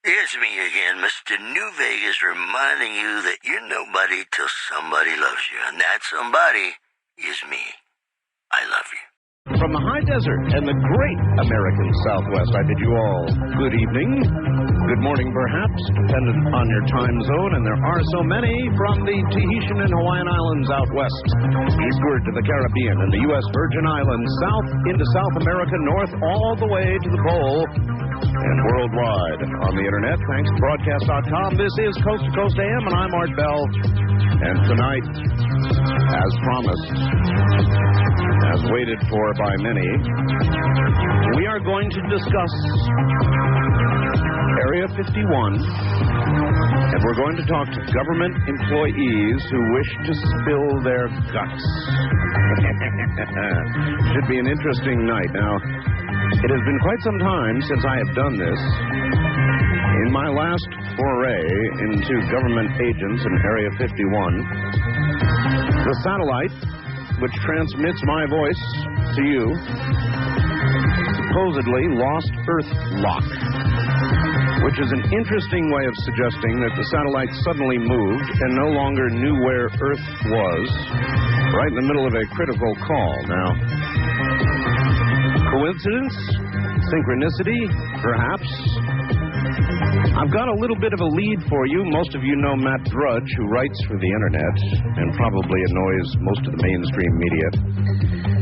It's me again, Mr. New Vegas, reminding you that you're nobody till somebody loves you, and that somebody is me. I love you. From the high desert and the great American Southwest, I bid you all good evening, good morning perhaps, dependent on your time zone, and there are so many from the Tahitian and Hawaiian Islands out west, eastward to the Caribbean and the U.S. Virgin Islands, south into South America, north all the way to the pole, and worldwide on the internet, thanks to broadcast.com. This is Coast to Coast AM, and I'm Art Bell, and tonight, as promised, as waited for by many, we are going to discuss Area 51, and we're going to talk to government employees who wish to spill their guts. Should be an interesting night. Now, it has been quite some time since I have done this. In my last foray into government agents in Area 51, the satellite which transmits my voice to you supposedly lost Earth lock, which is an interesting way of suggesting that the satellite suddenly moved and no longer knew where Earth was, right in the middle of a critical call. Now, coincidence? Synchronicity? Perhaps. I've got a little bit of a lead for you. Most of you know Matt Drudge, who writes for the internet and probably annoys most of the mainstream media.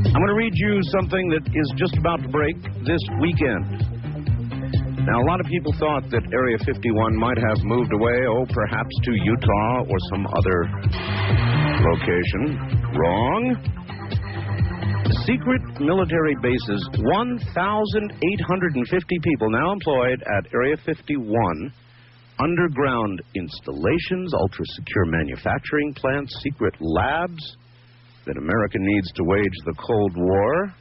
I'm going to read you something that is just about to break this weekend. Now, a lot of people thought that Area 51 might have moved away, perhaps to Utah or some other location. Wrong. Secret military bases, 1,850 people now employed at Area 51, underground installations, ultra-secure manufacturing plants, secret labs that America needs to wage the Cold War,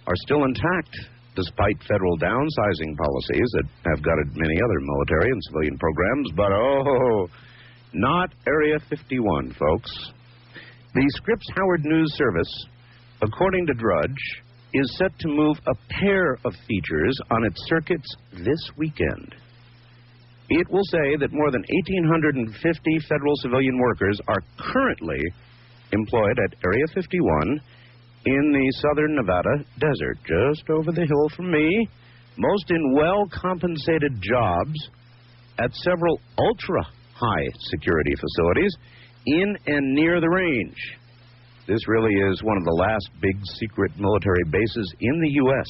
are still intact, despite federal downsizing policies that have gutted many other military and civilian programs. But, not Area 51, folks. The Scripps Howard News Service, according to Drudge, is set to move a pair of features on its circuits this weekend. It will say that more than 1,850 federal civilian workers are currently employed at Area 51 in the southern Nevada desert, just over the hill from me, most in well-compensated jobs at several ultra-high security facilities in and near the range. This really is one of the last big secret military bases in the U.S.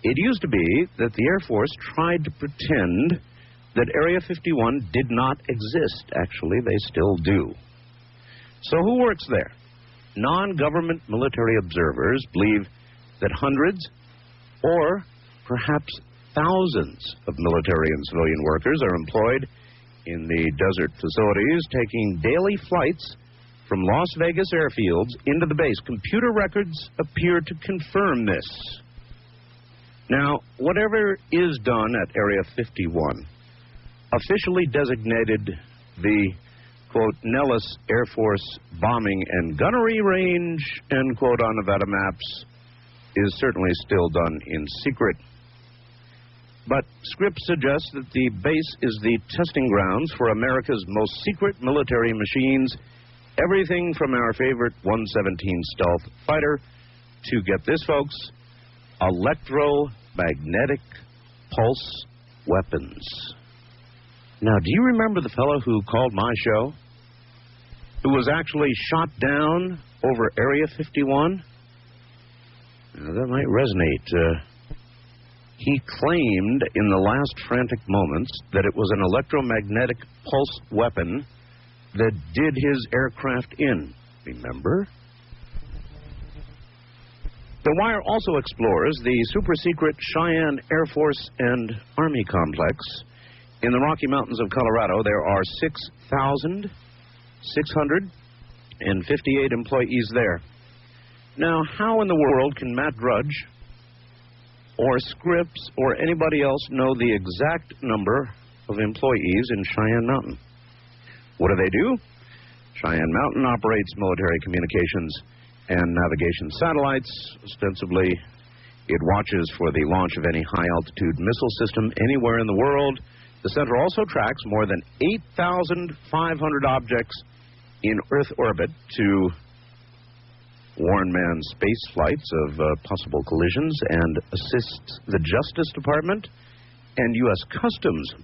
It used to be that the Air Force tried to pretend that Area 51 did not exist. Actually, they still do. So who works there? Non-government military observers believe that hundreds or perhaps thousands of military and civilian workers are employed in the desert facilities, taking daily flights from Las Vegas airfields into the base. Computer records appear to confirm this. Now, whatever is done at Area 51, officially designated the, quote, Nellis Air Force Bombing and Gunnery Range, end quote, on Nevada maps, is certainly still done in secret. But Scripps suggests that the base is the testing grounds for America's most secret military machines, everything from our favorite 117 stealth fighter to, get this, folks, electromagnetic pulse weapons. Now, do you remember the fellow who called my show, who was actually shot down over Area 51? Now, that might resonate. He claimed in the last frantic moments that it was an electromagnetic pulse weapon that did his aircraft in. Remember? The Wire also explores the super-secret Cheyenne Air Force and Army complex. In the Rocky Mountains of Colorado, there are 6,658 employees there. Now, how in the world can Matt Drudge or Scripps or anybody else know the exact number of employees in Cheyenne Mountain? What do? Cheyenne Mountain operates military communications and navigation satellites, ostensibly It watches for the launch of any high-altitude missile system anywhere in the world. The center also tracks more than 8,500 objects in Earth orbit to warn manned space flights of possible collisions and assists the Justice Department and U.S. Customs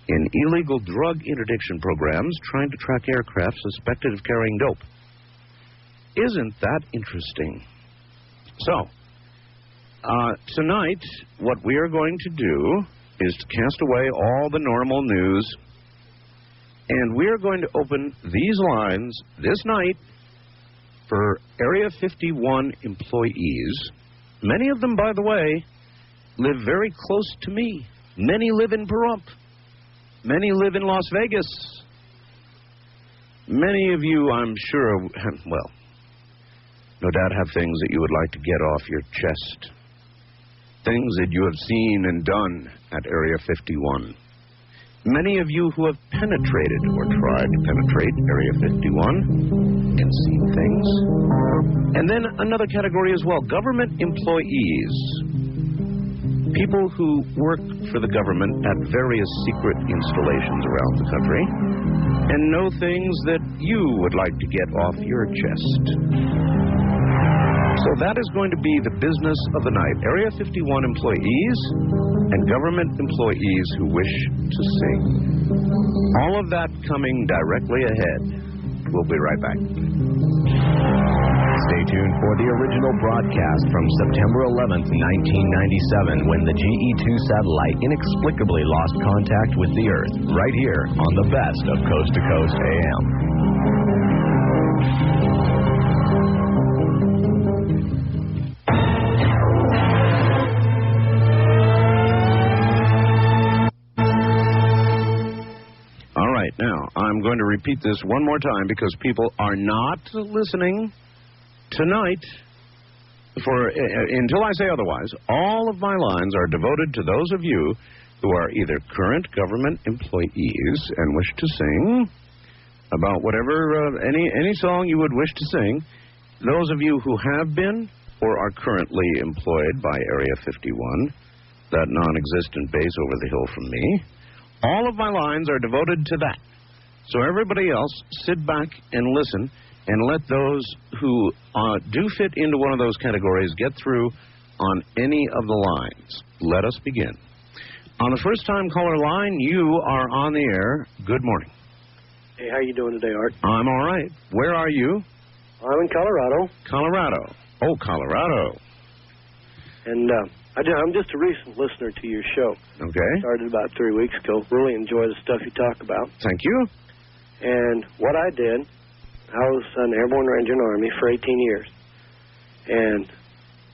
in illegal drug interdiction programs trying to track aircraft suspected of carrying dope. Isn't that interesting? So, tonight, what we are going to do is to cast away all the normal news, and we are going to open these lines this night for Area 51 employees. Many of them, by the way, live very close to me. Many live in Pahrump. Many live in Las Vegas. Many of you, I'm sure, well, no doubt have things that you would like to get off your chest. Things that you have seen and done at Area 51. Many of you who have penetrated or tried to penetrate Area 51 and seen things. And then another category as well, government employees. People who work for the government at various secret installations around the country and know things that you would like to get off your chest. So that is going to be the business of the night. Area 51 employees and government employees who wish to sing. All of that coming directly ahead. We'll be right back. Stay tuned for the original broadcast from September 11th, 1997, when the GE-2 satellite inexplicably lost contact with the Earth, right here on the best of Coast to Coast AM. Now, I'm going to repeat this one more time because people are not listening tonight. Until I say otherwise, all of my lines are devoted to those of you who are either current government employees and wish to sing about whatever, any song you would wish to sing. Those of you who have been or are currently employed by Area 51, that non-existent base over the hill from me. All of my lines are devoted to that. So everybody else, sit back and listen, and let those who do fit into one of those categories get through on any of the lines. Let us begin. On the first-time caller line, you are on the air. Good morning. Hey, how you doing today, Art? I'm all right. Where are you? I'm in Colorado. Colorado. Oh, Colorado. And I'm just a recent listener to your show. Okay. Started about 3 weeks ago. Really enjoy the stuff you talk about. Thank you. And what I did, I was an Airborne Ranger in the Army for 18 years. And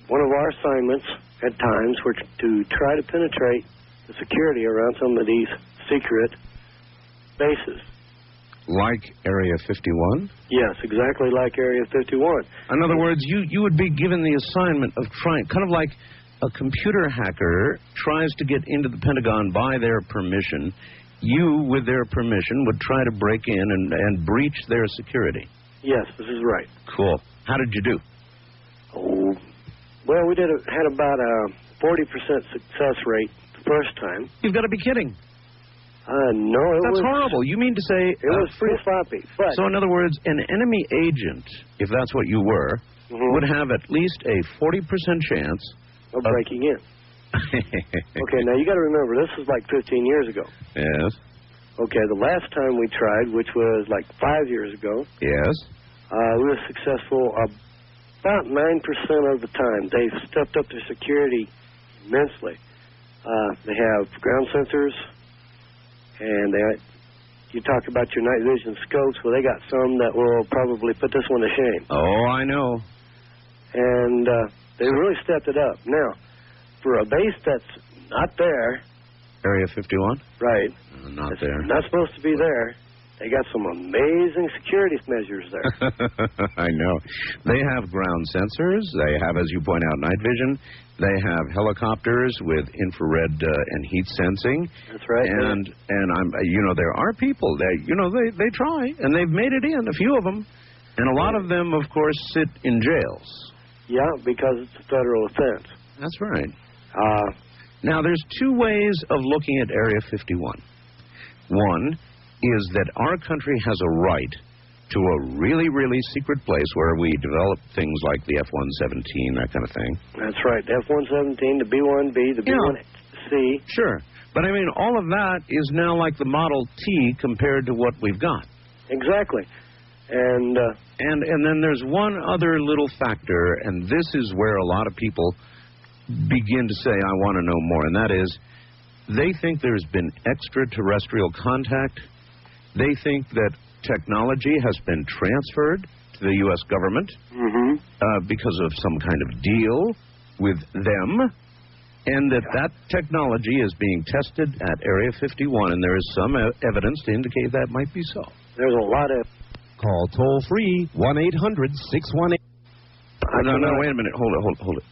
one of our assignments at times were to try to penetrate the security around some of these secret bases. Like Area 51? Yes, exactly like Area 51. In other words, you would be given the assignment of trying, kind of like a computer hacker tries to get into the Pentagon by their permission. You, with their permission, would try to break in and breach their security. Yes, this is right. Cool. How did you do? Oh, well, we had about a 40% success rate the first time. You've got to be kidding. No, That's horrible. You mean to say... It was pretty sloppy. But so, in other words, an enemy agent, if that's what you were, would have at least a 40% chance of breaking in. Okay, now you got to remember, this was like 15 years ago. Yes. Okay, the last time we tried, which was like 5 years ago. Yes. We were successful about 9% of the time. They've stepped up their security immensely. They have ground sensors, and you talk about your night vision scopes. Well, they got some that will probably put this one to shame. Oh, I know. And they really stepped it up. Now, for a base that's not there. Area 51? Right. Not there. Not supposed to be there. They got some amazing security measures there. I know. They have ground sensors. They have, as you point out, night vision. They have helicopters with infrared and heat sensing. That's right. And I'm, there are people that, they try, and they've made it in, a few of them. And a lot of them, of course, sit in jails. Yeah, because it's a federal offense. That's right. Now, there's two ways of looking at Area 51. One is that our country has a right to a really, really secret place where we develop things like the F-117, that kind of thing. That's right. The F-117, the B-1B, the B-1C. Sure. But, I mean, all of that is now like the Model T compared to what we've got. Exactly. And then there's one other little factor, and this is where a lot of people begin to say, I want to know more, and that is they think there's been extraterrestrial contact. They think that technology has been transferred to the U.S. government because of some kind of deal with them, and that technology is being tested at Area 51, and there is some evidence to indicate that might be so. There's a lot of... Call toll-free 1-800-618... No, wait a minute. Hold it.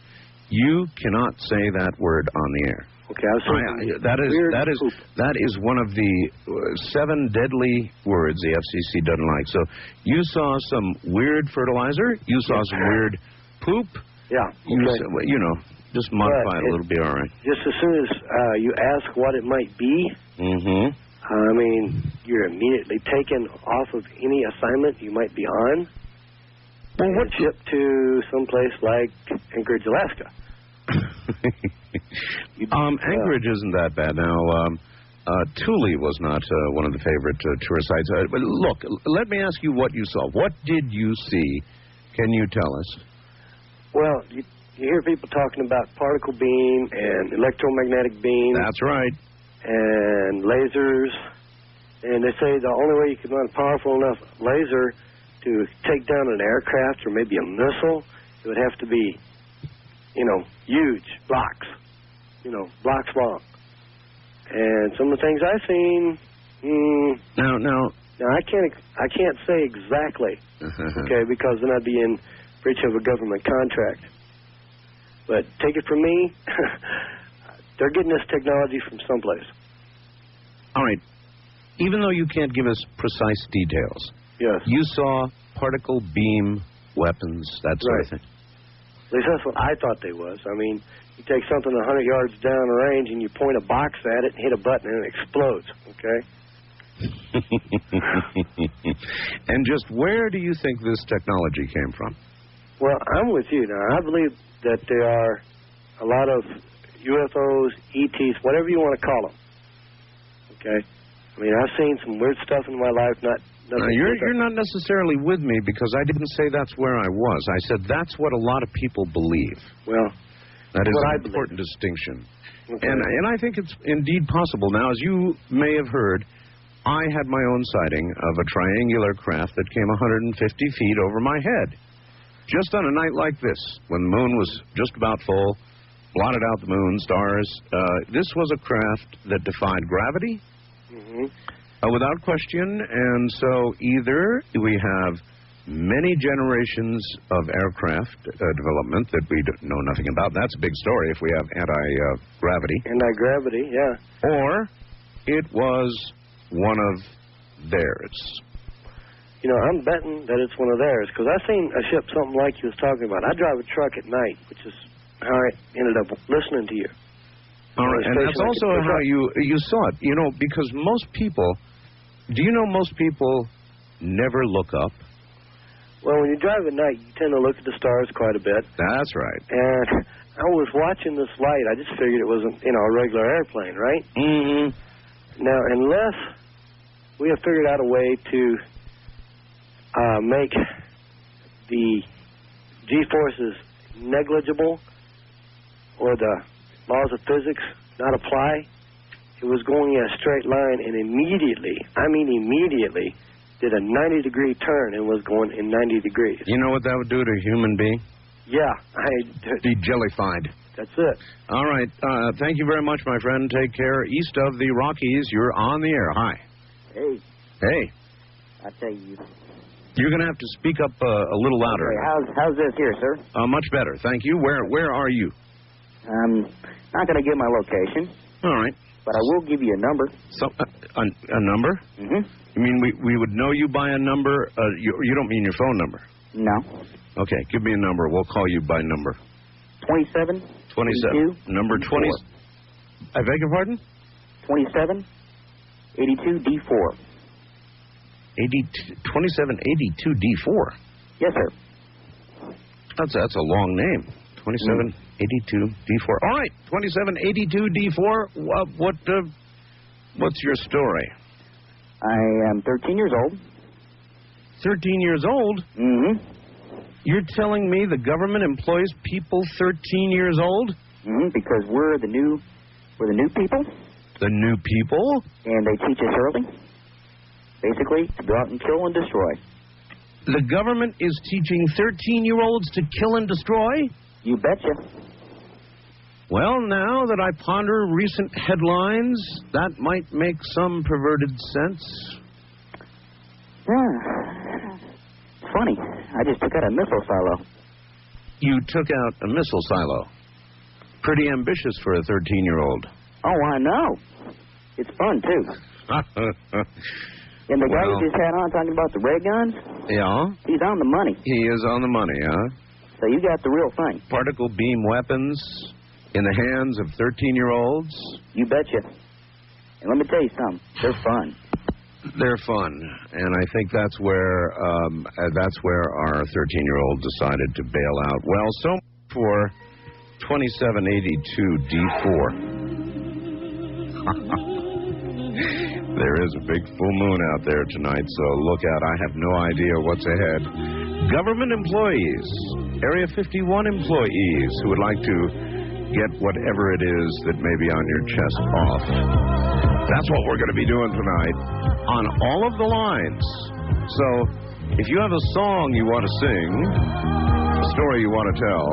You cannot say that word on the air. Okay, that is one of the 7 deadly words the FCC doesn't like. So you saw some weird fertilizer. You saw some weird poop. Yeah. Okay. Just modify it a little bit, all right. Just as soon as you ask what it might be, I mean, you're immediately taken off of any assignment you might be on. Well, and shipped to someplace like Anchorage, Alaska. Anchorage isn't that bad. Now, Thule was not one of the favorite tourist sites. But look, let me ask you what you saw. What did you see? Can you tell us? Well, you hear people talking about particle beam and electromagnetic beam. That's right. And lasers. And they say the only way you can run a powerful enough laser to take down an aircraft or maybe a missile, it would have to be, huge blocks, blocks long. And some of the things I've seen, Now I can't say exactly, okay, because then I'd be in breach of a government contract. But take it from me, they're getting this technology from someplace. All right. Even though you can't give us precise details, yes, you saw particle beam weapons, that sort of thing. At least that's what I thought they was. I mean, you take something 100 yards down the range and you point a box at it and hit a button and it explodes, okay? And just where do you think this technology came from? Well, I'm with you. Now, I believe that there are a lot of UFOs, ETs, whatever you want to call them, okay? I mean, I've seen some weird stuff in my life, You're not necessarily with me because I didn't say that's where I was. I said that's what a lot of people believe. Well, that is an important distinction. Okay. And I think it's indeed possible. Now, as you may have heard, I had my own sighting of a triangular craft that came 150 feet over my head. Just on a night like this, when the moon was just about full, blotted out the moon, stars. This was a craft that defied gravity. Without question, and so either we have many generations of aircraft development that we know nothing about. That's a big story if we have anti-gravity. Anti-gravity, yeah. Or it was one of theirs. I'm betting that it's one of theirs, because I've seen a ship something like you was talking about. I drive a truck at night, which is how I ended up listening to you. All right, and that's also how you saw it. Because most people, do you know most people never look up? Well, when you drive at night, you tend to look at the stars quite a bit. That's right. And I was watching this light. I just figured it wasn't, a regular airplane, right? Now, unless we have figured out a way to make the G-forces negligible or the laws of physics not apply, it was going in a straight line and immediately did a 90-degree turn and was going in 90 degrees. You know what that would do to a human being? Yeah. Be jellified. That's it. All right. Thank you very much, my friend. Take care. East of the Rockies, you're on the air. Hi. Hey. Hey. I tell you. You're going to have to speak up a little louder. Okay, how's this here, sir? Much better. Thank you. Where are you? I'm not going to give my location. All right. But I will give you a number. So, a number? Mm-hmm. You mean we would know you by a number? You don't mean your phone number? No. Okay, give me a number. We'll call you by number. 27. 27. Number 20. I beg your pardon? 27. 82 D4. 2782 D4. Yes, sir. That's a long name. 2782 D4. All right, 2782 D4. What's your story? I am 13 years old. 13 years old? Mm-hmm. You're telling me the government employs people 13 years old? Mm-hmm, because we're the new people. The new people? And they teach us early, basically, to go out and kill and destroy. The government is teaching 13-year-olds to kill and destroy? You betcha. Well, now that I ponder recent headlines, that might make some perverted sense. Yeah. It's funny. I just took out a missile silo. You took out a missile silo. Pretty ambitious for a 13-year-old. Oh, I know. It's fun, too. And the guy you just had on talking about the ray guns? Yeah? He's on the money. He is on the money, huh? So you got the real thing. Particle beam weapons in the hands of 13-year-olds? You betcha. And let me tell you something. They're fun. They're fun, and I think that's where our 13-year-old decided to bail out. Well, so much for 2782 D4. There is a big full moon out there tonight, so look out. I have no idea what's ahead. Government employees, Area 51 employees who would like to get whatever it is that may be on your chest off. That's what we're going to be doing tonight on all of the lines. So if you have a song you want to sing, a story you want to tell,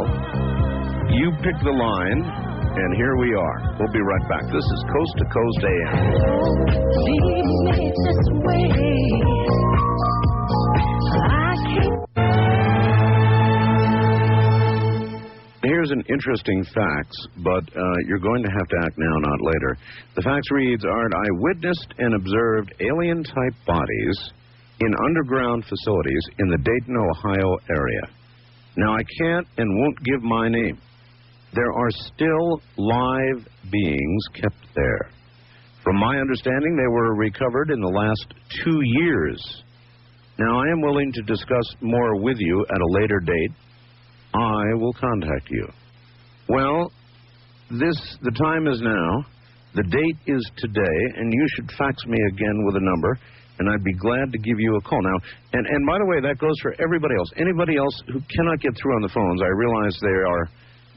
you pick the line, and here we are. We'll be right back. This is Coast to Coast AM. Here's an interesting facts, but you're going to have to act now, not later. The facts reads, Art, I witnessed and observed alien-type bodies in underground facilities in the Dayton, Ohio area. Now, I can't and won't give my name. There are still live beings kept there. From my understanding, they were recovered in the last 2 years. Now, I am willing to discuss more with you at a later date. I will contact you. Well, the time is now. The date is today, and you should fax me again with a number, and I'd be glad to give you a call. Now, and by the way, that goes for everybody else. Anybody else who cannot get through on the phones, I realize they are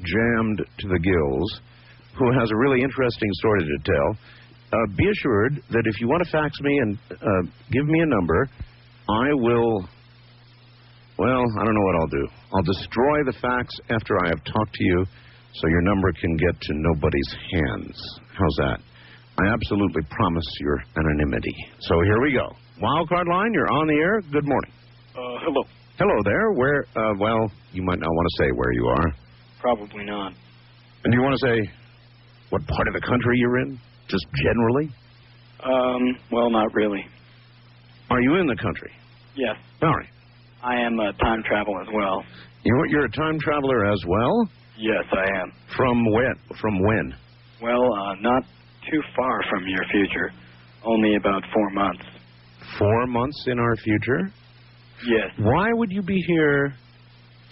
jammed to the gills, who has a really interesting story to tell. Be assured that if you want to fax me and give me a number, I will... Well, I don't know what I'll do. I'll destroy the fax after I have talked to you so your number can get to nobody's hands. How's that? I absolutely promise your anonymity. So here we go. Wildcard line, you're on the air. Good morning. Hello. Hello there. Where, well, you might not want to say where you are. Probably not. And do you want to say what part of the country you're in? Just generally? Well, not really. Are you in the country? Yes. All right. I am a time traveler as well. You're a time traveler as well? Yes, I am. From when? From when? Well, not too far from your future. Only about 4 months. 4 months in our future? Yes. Why would you be here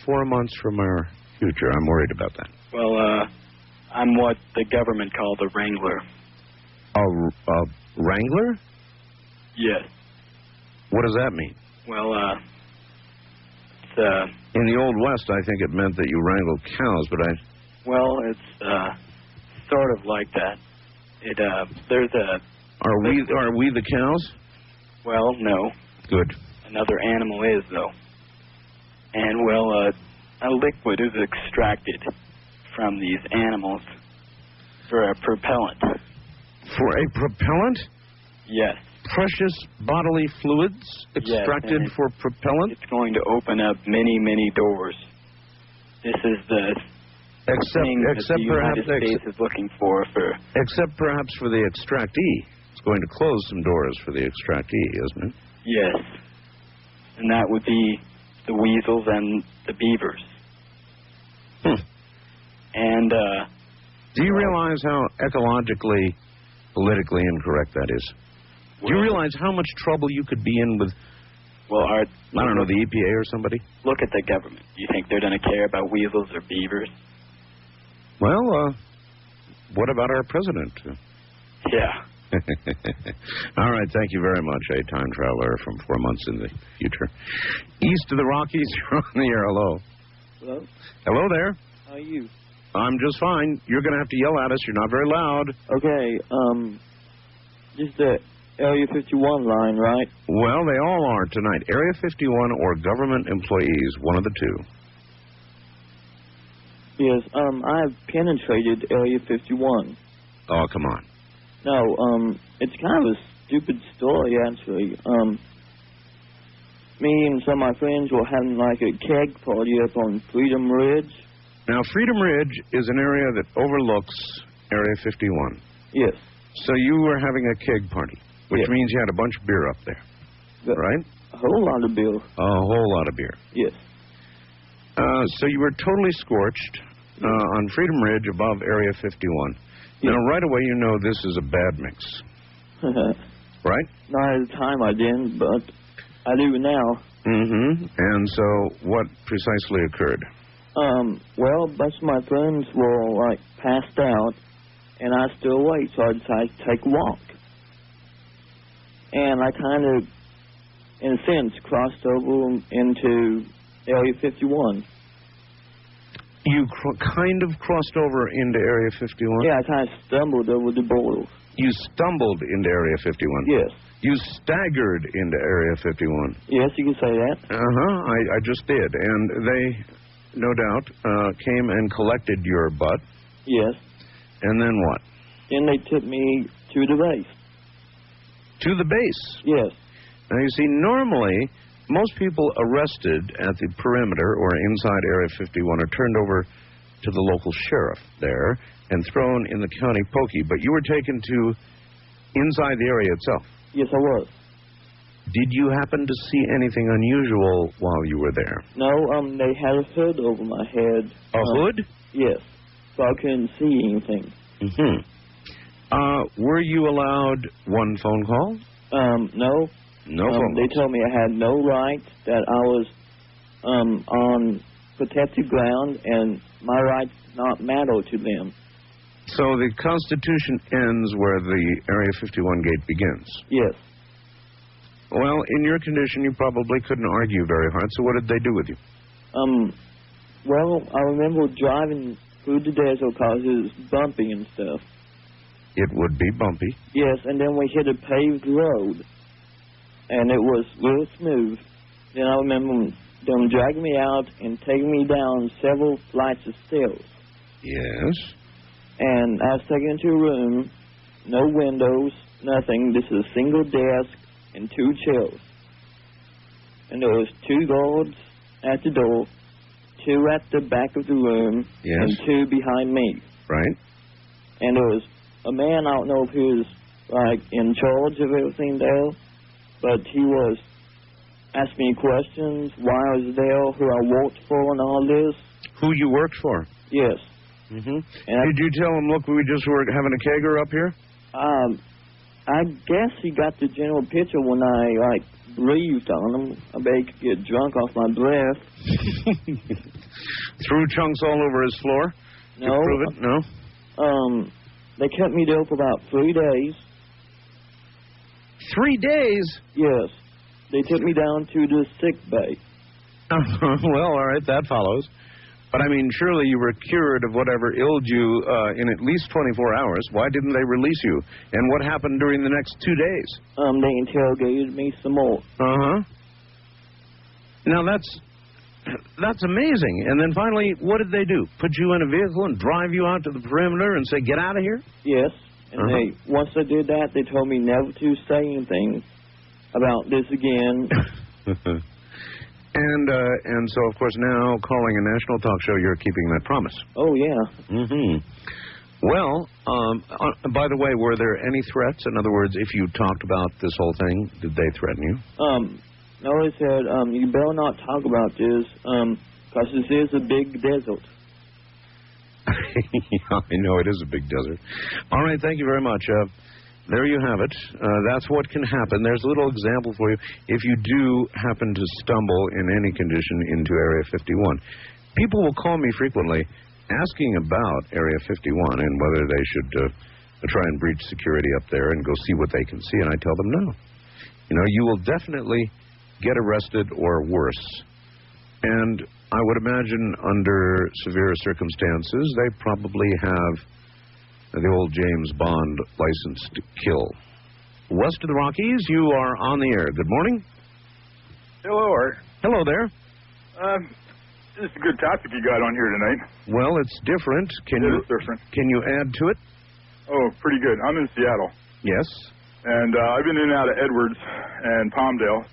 4 months from our future? I'm worried about that. Well, I'm what the government called a wrangler. A wrangler? Yes. What does that mean? Well, in the Old West, I think it meant that you wrangled cows, but Well, it's, sort of like that. There's a... Are we the cows? Well, no. Good. Another animal is, though. And, well, a liquid is extracted from these animals for a propellant. For a propellant? Yes. Precious bodily fluids extracted for propellant? It's going to open up many, many doors. This is the thing that the United States is looking for. Except perhaps for the extractee. It's going to close some doors for the extractee, isn't it? Yes. And that would be the weasels and the beavers. And do you realize how ecologically, politically incorrect that is? Do you realize how much trouble you could be in with, I don't know, the EPA or somebody? Look at the government. Do you think they're going to care about weasels or beavers? Well, what about our president? Yeah. All right, thank you very much, a time traveler from 4 months in the future. East of the Rockies, you're on the air. Hello. Hello? Hello there. How are you? I'm just fine. You're going to have to yell at us. You're not very loud. Okay, just the Area 51 line, right? Well, they all are tonight. Area 51 or government employees, one of the two. Yes, I've penetrated Area 51. Oh, come on. No, it's kind of a stupid story, actually. Me and some of my friends were having like a keg party up on Freedom Ridge. Now, Freedom Ridge is an area that overlooks Area 51. Yes. So you were having a keg party, which yes. means you had a bunch of beer up there, right? A whole lot of beer. A whole lot of beer. Yes. So you were totally scorched on Freedom Ridge above Area 51. Now, right away, you know this is a bad mix. Right? Not at the time I didn't, but I do now. Mm-hmm. And so what precisely occurred? Well, a bunch of my friends were, like, passed out, and I was still awake, so I decided to take a walk. And I kind of, in a sense, crossed over into Area 51. You kind of crossed over into Area 51? Yeah, I kind of stumbled over the border. You stumbled into Area 51? Yes. You staggered into Area 51? Yes, you can say that. Uh-huh, I just did. And they, no doubt, came and collected your butt? Yes. And then what? Then they took me to the base. To the base? Yes. Now, you see, normally, most people arrested at the perimeter or inside Area 51 are turned over to the local sheriff there and thrown in the county pokey. But you were taken to inside the area itself. Yes, I was. Did you happen to see anything unusual while you were there? No, they had a hood over my head. A hood? Yes. So I couldn't see anything. Mm-hmm. Were you allowed one phone call? No. No phone They told me I had no rights, that I was on protected ground, and my rights not matter to them. So the Constitution ends where the Area 51 gate begins? Yes. Well, in your condition, you probably couldn't argue very hard, so what did they do with you? Well, I remember driving through the desert because it was bumpy and stuff. It would be bumpy. Yes, and then we hit a paved road, and it was real smooth. Then I remember them dragging me out and taking me down several flights of stairs. Yes. And I was taken into a room, no windows, nothing. This is a single desk and 2 chairs. And there was 2 guards at the door, 2 at the back of the room, yes. and 2 behind me. Right. And there was a man, I don't know if he was, like, in charge of everything there, but he was asking me questions, why I was there, who I worked for, and all this. Who you worked for? Yes. Mm-hmm. And did you tell him, look, we just were having a kegger up here? I guess he got the general picture when I, like, breathed on him. I bet he could get drunk off my breath. Threw chunks all over his floor? No. To prove it? No? They kept me there for about 3 days. 3 days? Yes. They took me down to the sick bay. Well, all right, that follows. But, I mean, surely you were cured of whatever ailed you in at least 24 hours. Why didn't they release you? And what happened during the next 2 days? They interrogated me some more. Uh-huh. Now, that's amazing. And then finally, what did they do? Put you in a vehicle and drive you out to the perimeter and say, get out of here? Yes. And once they did that, they told me never to say anything about this again. And so, of course, now calling a national talk show, you're keeping that promise. Oh, yeah. Mm-hmm. Well, by the way, were there any threats? In other words, if you talked about this whole thing, did they threaten you? No, he said, you better not talk about this, because this is a big desert. I know it is a big desert. All right, thank you very much. There you have it. That's what can happen. There's a little example for you. If you do happen to stumble in any condition into Area 51, people will call me frequently asking about Area 51 and whether they should try and breach security up there and go see what they can see, and I tell them no. You know, you will definitely get arrested or worse. And I would imagine under severe circumstances, they probably have the old James Bond license to kill. West of the Rockies, you are on the air. Good morning. Hello, Art. Hello there. This is a good topic you got on here tonight. Well, it's different. It is different. Can you add to it? Oh, pretty good. I'm in Seattle. Yes. And I've been in and out of Edwards and Palmdale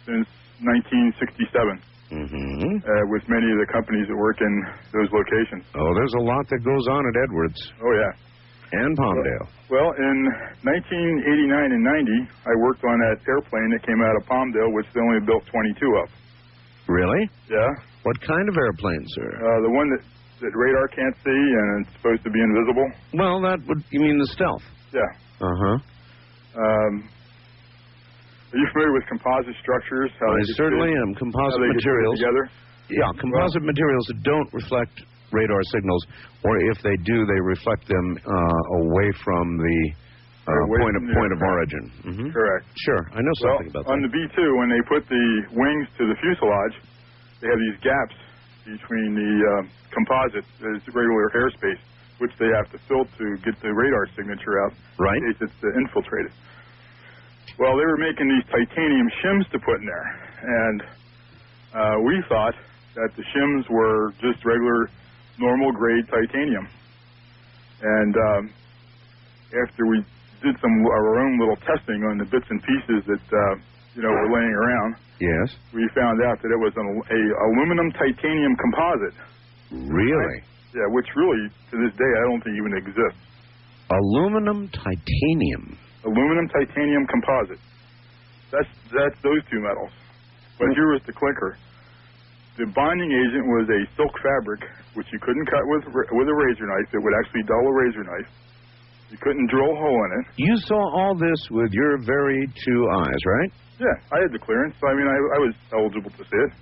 since 1967. With many of the companies that work in those locations. Oh, there's a lot that goes on at Edwards. Oh, yeah. And Palmdale. Well, in 1989 and 90, I worked on that airplane that came out of Palmdale, which they only built 22 of. Really? Yeah. What kind of airplane, sir? The one that radar can't see and it's supposed to be invisible. Well, you mean the stealth? Yeah. Uh-huh. Are you familiar with composite structures? I certainly am. Composite materials. Together? Yeah, composite materials that don't reflect radar signals, or if they do, they reflect them away from the point of origin. Correct. Sure, I know something about that. On the B-2, when they put the wings to the fuselage, they have these gaps between the composite, there's regular airspace, which they have to fill to get the radar signature out. Right. In case it's infiltrated. Well, they were making these titanium shims to put in there, and we thought that the shims were just regular, normal-grade titanium. And after we did our own little testing on the bits and pieces that, were laying around, yes, we found out that it was a aluminum titanium composite. Really? Yeah, which really, to this day, I don't think even exists. Aluminum titanium. Aluminum titanium composite. That's those two metals. But here was the clinker. The bonding agent was a silk fabric, which you couldn't cut with a razor knife. It would actually dull a razor knife. You couldn't drill a hole in it. You saw all this with your very two eyes, right? Yeah, I had the clearance. I mean, I was eligible to see it.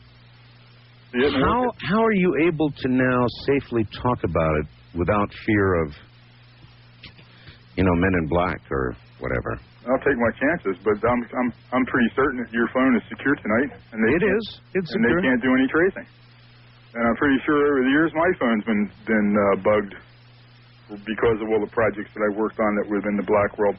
How are you able to now safely talk about it without fear of, Men in Black or whatever? I'll take my chances, but I'm pretty certain that your phone is secure tonight. And it is. It's secure. And they can't do any tracing. And I'm pretty sure over the years my phone's been bugged because of all the projects that I worked on that were in the black world.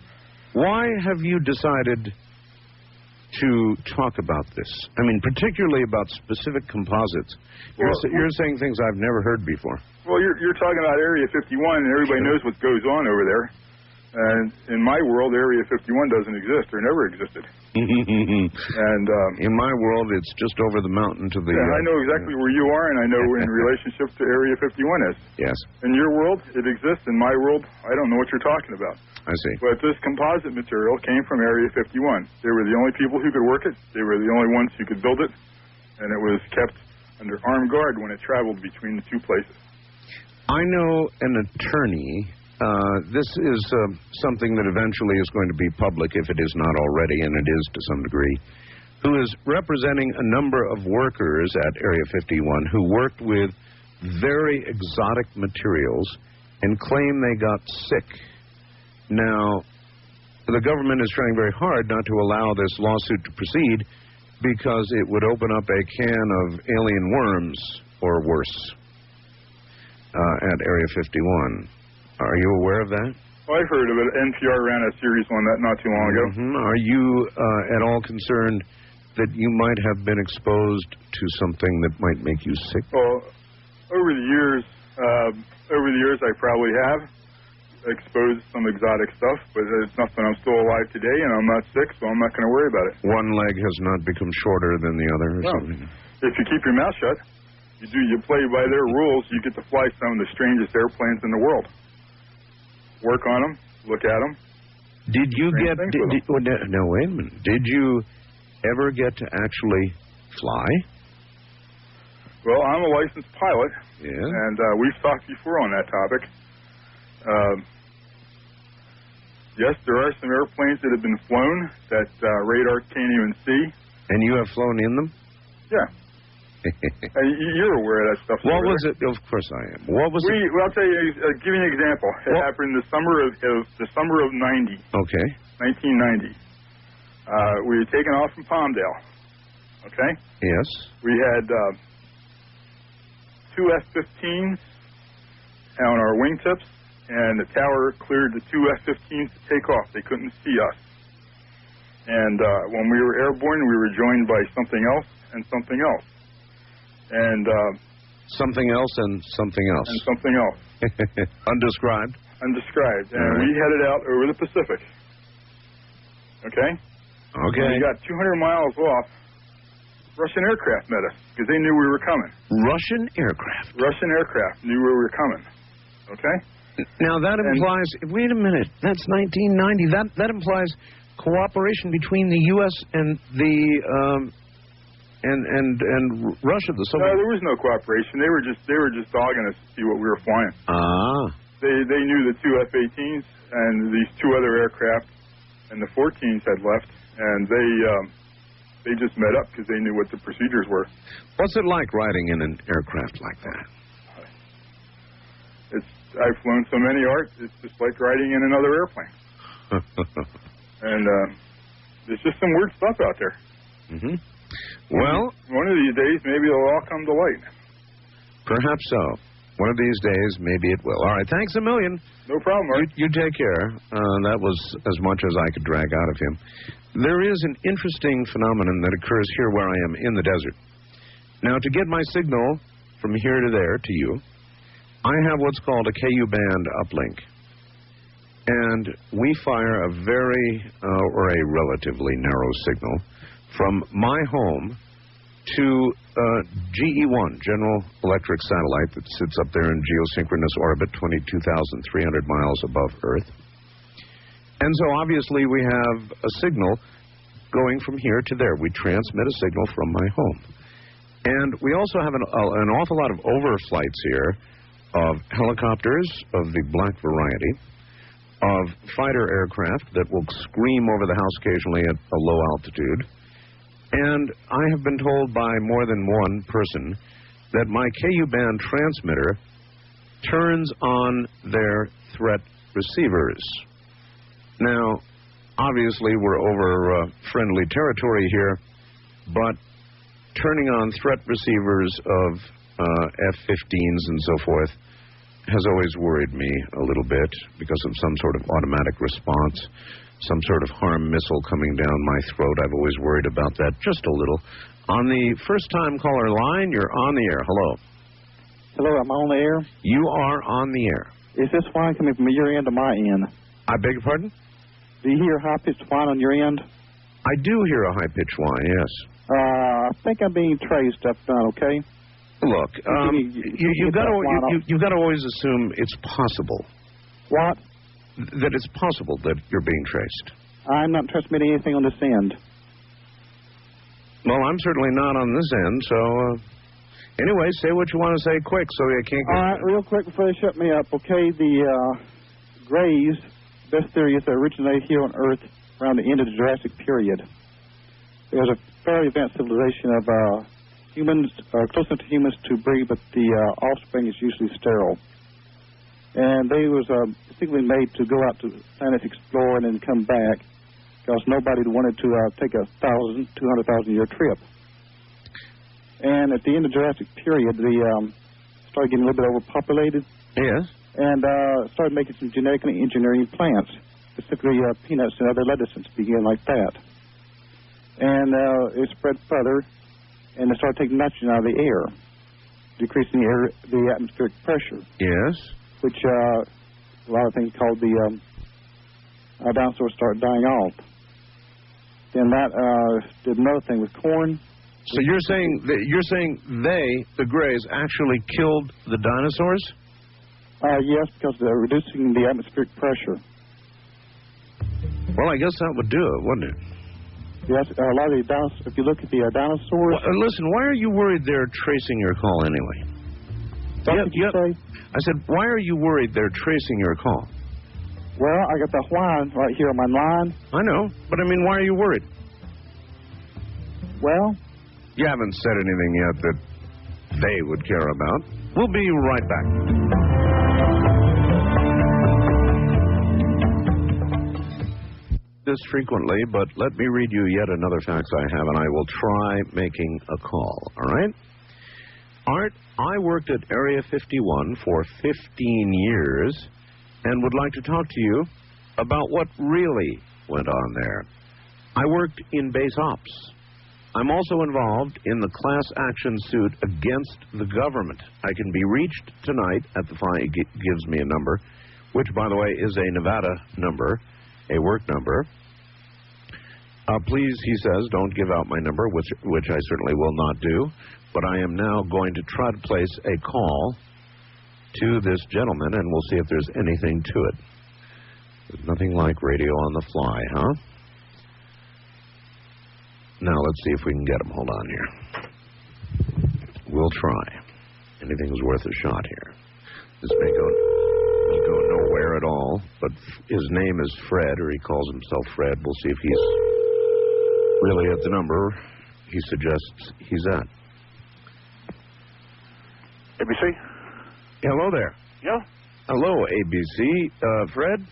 Why have you decided to talk about this? I mean, particularly about specific composites. You're saying things I've never heard before. Well, you're talking about Area 51, and everybody knows what goes on over there. And in my world, Area 51 doesn't exist or never existed. And in my world, it's just over the mountain to the... Yeah, I know exactly where you are, and I know in relationship to Area 51 is. Yes. In your world, it exists. In my world, I don't know what you're talking about. I see. But this composite material came from Area 51. They were the only people who could work it. They were the only ones who could build it. And it was kept under armed guard when it traveled between the two places. I know an attorney... this is something that eventually is going to be public, if it is not already, and it is to some degree, who is representing a number of workers at Area 51 who worked with very exotic materials and claim they got sick. Now, the government is trying very hard not to allow this lawsuit to proceed because it would open up a can of alien worms, or worse, at Area 51. Are you aware of that? Well, I've heard of it. NPR ran a series on that not too long ago. Are you at all concerned that you might have been exposed to something that might make you sick? Well, over the years, I probably have exposed some exotic stuff, but it's nothing. I'm still alive today, and I'm not sick, so I'm not going to worry about it. One leg has not become shorter than the other, or something? If you keep your mouth shut, you play by their rules, you get to fly some of the strangest airplanes in the world. Work on them, look at them. Did you get... no, wait a minute. Did you ever get to actually fly? Well, I'm a licensed pilot, Yeah. and we've talked before on that topic. Yes, there are some airplanes that have been flown that radar can't even see. And you have flown in them? Yeah. You're aware of that stuff. What was it? Of course I am. What was it? Well, I'll tell you. Give you an example. It happened in the summer of '90. Okay. 1990. We were taken off from Palmdale. Okay. Yes. We had 2 F-15s on our wingtips, and the tower cleared the 2 F-15s to take off. They couldn't see us. And when we were airborne, we were joined by something else and something else. And something else and something else. And something else. Undescribed? Undescribed. And we headed out over the Pacific. Okay? Okay. When we got 200 miles off, Russian aircraft met us because they knew we were coming. Russian aircraft? Russian aircraft knew we were coming. Okay? Now, that implies... Wait a minute. That's 1990. That implies cooperation between the U.S. and the... And Russia, the Soviet... No, there was no cooperation. They were just dogging us to see what we were flying. Ah. They knew the 2 F-18s and these 2 other aircraft and the 14s had left, and they just met up because they knew what the procedures were. What's it like riding in an aircraft like that? I've flown so many, Art. It's just like riding in another airplane. And there's just some weird stuff out there. Mm-hmm. Well, one of these days, maybe it'll all come to light. Perhaps so. One of these days, maybe it will. All right, thanks a million. No problem, Art. You take care. That was as much as I could drag out of him. There is an interesting phenomenon that occurs here where I am in the desert. Now, to get my signal from here to there to you, I have what's called a KU band uplink. And we fire a very, or a relatively narrow signal from my home to GE1, General Electric Satellite, that sits up there in geosynchronous orbit, 22,300 miles above Earth. And so obviously we have a signal going from here to there. We transmit a signal from my home. And we also have an awful lot of overflights here of helicopters of the black variety, of fighter aircraft that will scream over the house occasionally at a low altitude. And I have been told by more than one person that my KU band transmitter turns on their threat receivers. Now, obviously, we're over friendly territory here, but turning on threat receivers of F-15s and so forth has always worried me a little bit because of some sort of automatic response, some sort of harm missile coming down my throat. I've always worried about that just a little. On the first-time caller line, you're on the air. Hello. Hello, I'm on the air. You are on the air. Is this whine coming from your end or my end? I beg your pardon? Do you hear a high-pitched whine on your end? I do hear a high-pitched whine, yes. I think I'm being traced up front, okay? Look, you've got to always assume it's possible. What? That it's possible that you're being traced. I'm not transmitting anything on this end. Well, I'm certainly not on this end, so... anyway, say what you want to say quick so you can't get... All right, real quick before they shut me up, okay? The Greys, best theory is they originated here on Earth around the end of the Jurassic period. There was a fairly advanced civilization of humans, close enough to humans to breed, but the offspring is usually sterile. And they was particularly made to go out to planets, explore, and then come back because nobody wanted to take a 200,000 year trip. And at the end of the Jurassic period, they started getting a little bit overpopulated. Yes. And started making some genetically engineering plants, specifically peanuts and other lettuces, began like that. And it spread further, and they started taking nitrogen out of the air, decreasing the atmospheric pressure. Yes. Which a lot of things called the dinosaurs started dying off. Then that did another thing with corn. So you're saying the Greys, actually killed the dinosaurs? Yes, because they're reducing the atmospheric pressure. Well, I guess that would do it, wouldn't it? Yes, a lot of the dinosaurs, if you look at the dinosaurs... Listen, why are you worried they're tracing your call anyway? What did you say? I said, why are you worried they're tracing your call? Well, I got the line right here on my line. I know, but I mean, why are you worried? Well... You haven't said anything yet that they would care about. We'll be right back. This frequently, but let me read you yet another fax I have, and I will try making a call, all right? Art, I worked at Area 51 for 15 years and would like to talk to you about what really went on there. I worked in base ops. I'm also involved in the class action suit against the government. I can be reached tonight at the phone. It gives me a number, which, by the way, is a Nevada number, a work number. Please, he says, don't give out my number, which I certainly will not do. But I am now going to try to place a call to this gentleman, and we'll see if there's anything to it. There's nothing like radio on the fly, huh? Now, let's see if we can get him. Hold on here. We'll try. Anything's worth a shot here. This may go nowhere at all, but his name is Fred, or he calls himself Fred. We'll see if he's really at the number he suggests he's at. ABC? Hello there. Yeah? Hello, ABC. Fred?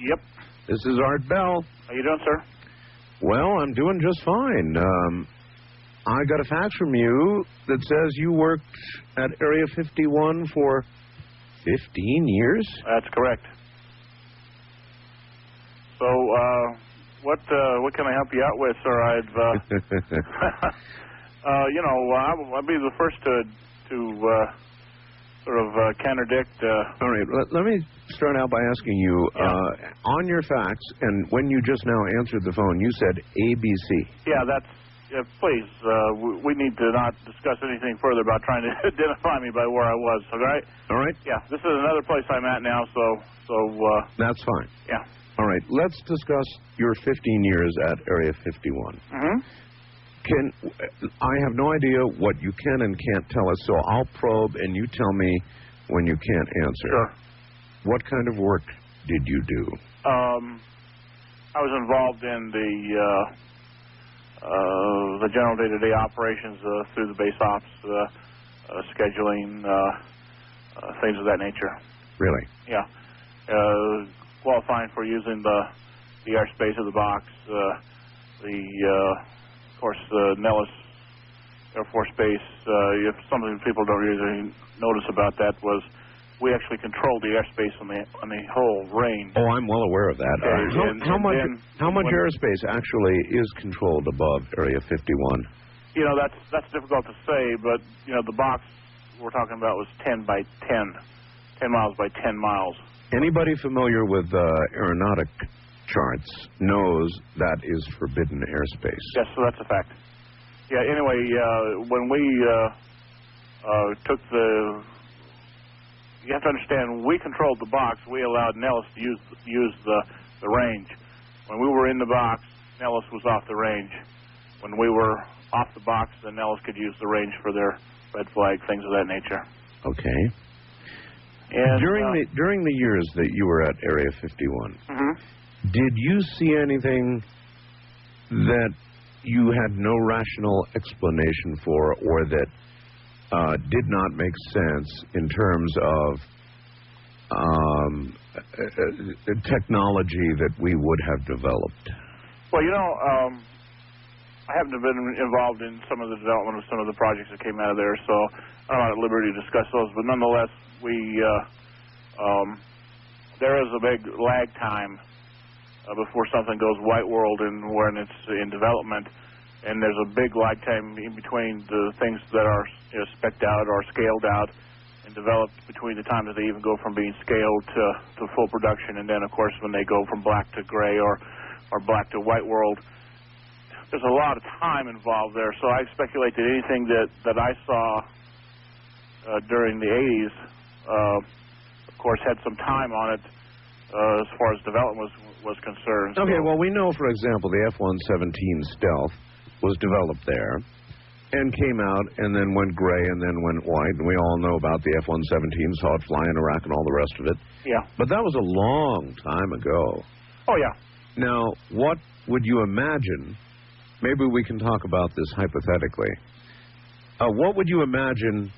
Yep. This is Art Bell. How you doing, sir? Well, I'm doing just fine. I got a fax from you that says you worked at Area 51 for 15 years? That's correct. So, what can I help you out with, sir? I'd, I'll be the first to sort of contradict. All right, let me start out by asking you, on your fax, and when you just now answered the phone, you said ABC. Yeah, that's, please, we need to not discuss anything further about trying to identify me by where I was, all right? All right. Yeah, this is another place I'm at now, so. That's fine. Yeah. All right, let's discuss your 15 years at Area 51. Mm-hmm. I have no idea what you can and can't tell us, so I'll probe and you tell me when you can't answer. Sure. What kind of work did you do? I was involved in the general day-to-day operations through the base ops, scheduling, things of that nature. Really? Yeah. Qualifying for using the airspace of the box, of course, Nellis Air Force Base. If something people don't really notice about that was we actually controlled the airspace on the whole range. Oh, I'm well aware of that. How much airspace actually is controlled above Area 51? You know, that's difficult to say, but you know, the box we're talking about was 10 by 10 miles by 10 miles. Anybody familiar with aeronautic charts knows that is forbidden airspace. Yes, so that's a fact. Yeah, anyway, when we took the... You have to understand, we controlled the box. We allowed Nellis to use the range. When we were in the box, Nellis was off the range. When we were off the box, then Nellis could use the range for their red flag, things of that nature. Okay. And during the years that you were at Area 51, mm-hmm. Did you see anything that you had no rational explanation for, or that did not make sense in terms of technology that we would have developed? Well, you know, I happen to have been involved in some of the development of some of the projects that came out of there, so I'm not at liberty to discuss those. But nonetheless, there is a big lag time before something goes white world and when it's in development, and there's a big lag time in between the things that are spec'd out or scaled out and developed between the time that they even go from being scaled to full production, and then of course when they go from black to gray or black to white world. There's a lot of time involved there, so I speculate that anything that I saw during the 80s, of course, had some time on it as far as development was concerned. Okay, well, we know, for example, the F-117 Stealth was developed there and came out and then went gray and then went white, and we all know about the F-117, saw it fly in Iraq and all the rest of it. Yeah. But that was a long time ago. Oh, yeah. Now, what would you imagine, maybe we can talk about this hypothetically, what would you imagine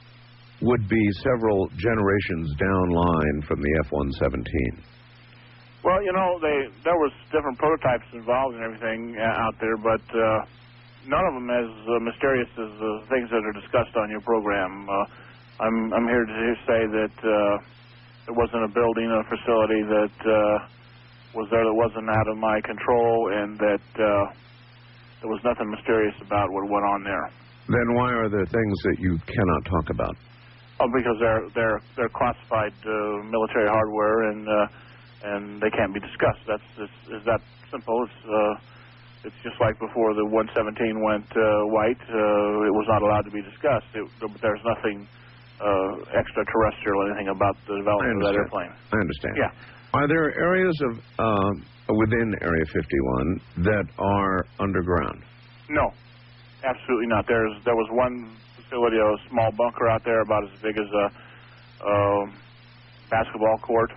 would be several generations down line from the F-117? Well, you know, there was different prototypes involved and everything out there, but none of them as mysterious as the things that are discussed on your program. I'm here to say that there wasn't a building or facility that was there that wasn't out of my control, and that there was nothing mysterious about what went on there. Then why are there things that you cannot talk about? Oh, because they're classified military hardware, and they can't be discussed. It's that simple. It's just like before the 117 went white. It was not allowed to be discussed. There's nothing extraterrestrial or anything about the development of that airplane. I understand. Yeah. Are there areas of within Area 51 that are underground? No, absolutely not. There was one facility, a small bunker out there about as big as a basketball court,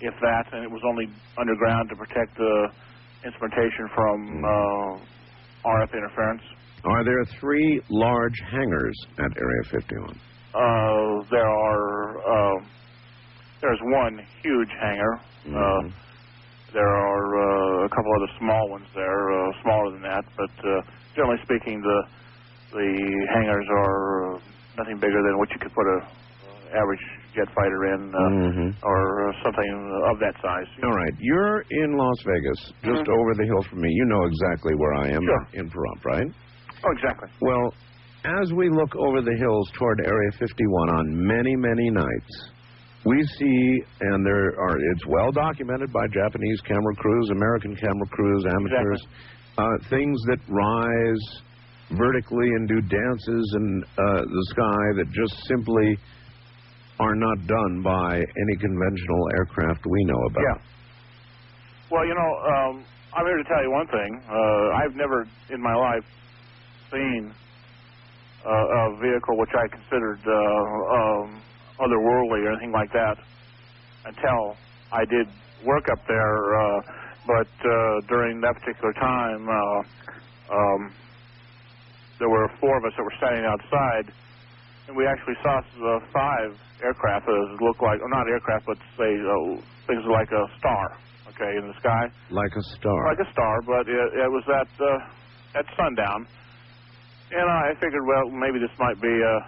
if that, and it was only underground to protect the instrumentation from RF interference. Are there 3 large hangars at Area 51? There's one huge hangar. There are a couple other small ones there, smaller than that, but generally speaking, the hangars are nothing bigger than what you could put a average jet fighter in, or something of that size. All right. You're in Las Vegas, just over the hill from me. You know exactly where I am in Pahrump, right? Oh, exactly. Well, as we look over the hills toward Area 51 on many, many nights, we see, and it's well documented by Japanese camera crews, American camera crews, amateurs, things that rise vertically and do dances in the sky that just simply are not done by any conventional aircraft we know about. Yeah. Well, you know, I'm here to tell you one thing. I've never in my life seen a vehicle which I considered otherworldly or anything like that until I did work up there. But during that particular time, there were 4 of us that were standing outside, and we actually saw 5 aircraft that looked like, not aircraft, but say things like a star, okay, in the sky. Like a star. Like a star, but it was at sundown. And I figured, well, maybe this might be a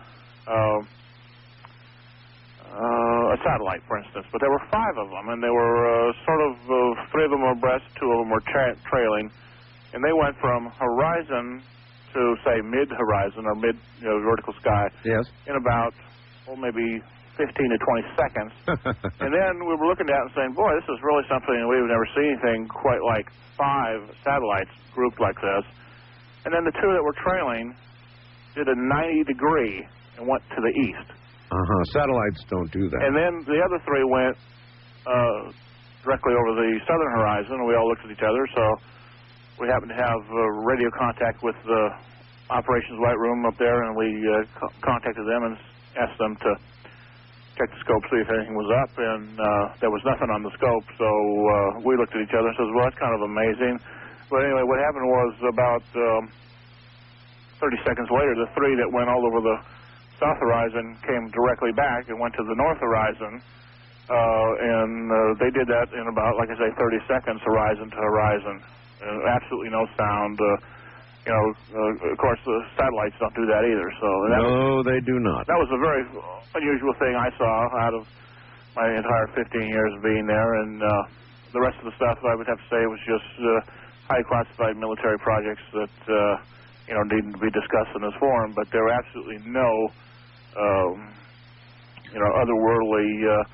satellite, for instance. But there were 5 of them, and they were sort of 3 of them were abreast, 2 of them were trailing, and they went from horizon to, say, mid-horizon or mid-vertical sky in about, maybe 15 to 20 seconds. And then we were looking at it and saying, boy, this is really something we've never seen anything quite like 5 satellites grouped like this. And then the 2 that were trailing did a 90-degree and went to the east. Satellites don't do that. And then the other 3 went directly over the southern horizon, and we all looked at each other, so we happened to have radio contact with the operations white room up there, and we contacted them and asked them to check the scope, see if anything was up, and there was nothing on the scope, so we looked at each other and said, well, that's kind of amazing. But anyway, what happened was about 30 seconds later, the 3 that went all over the south horizon came directly back and went to the north horizon, and they did that in about, like I say, 30 seconds, horizon to horizon. Absolutely no sound. Of course, the satellites don't do that either. So no, they do not. That was a very unusual thing I saw out of my entire 15 years of being there, and the rest of the stuff I would have to say was just highly classified military projects that needn't to be discussed in this forum. But there were absolutely no otherworldly.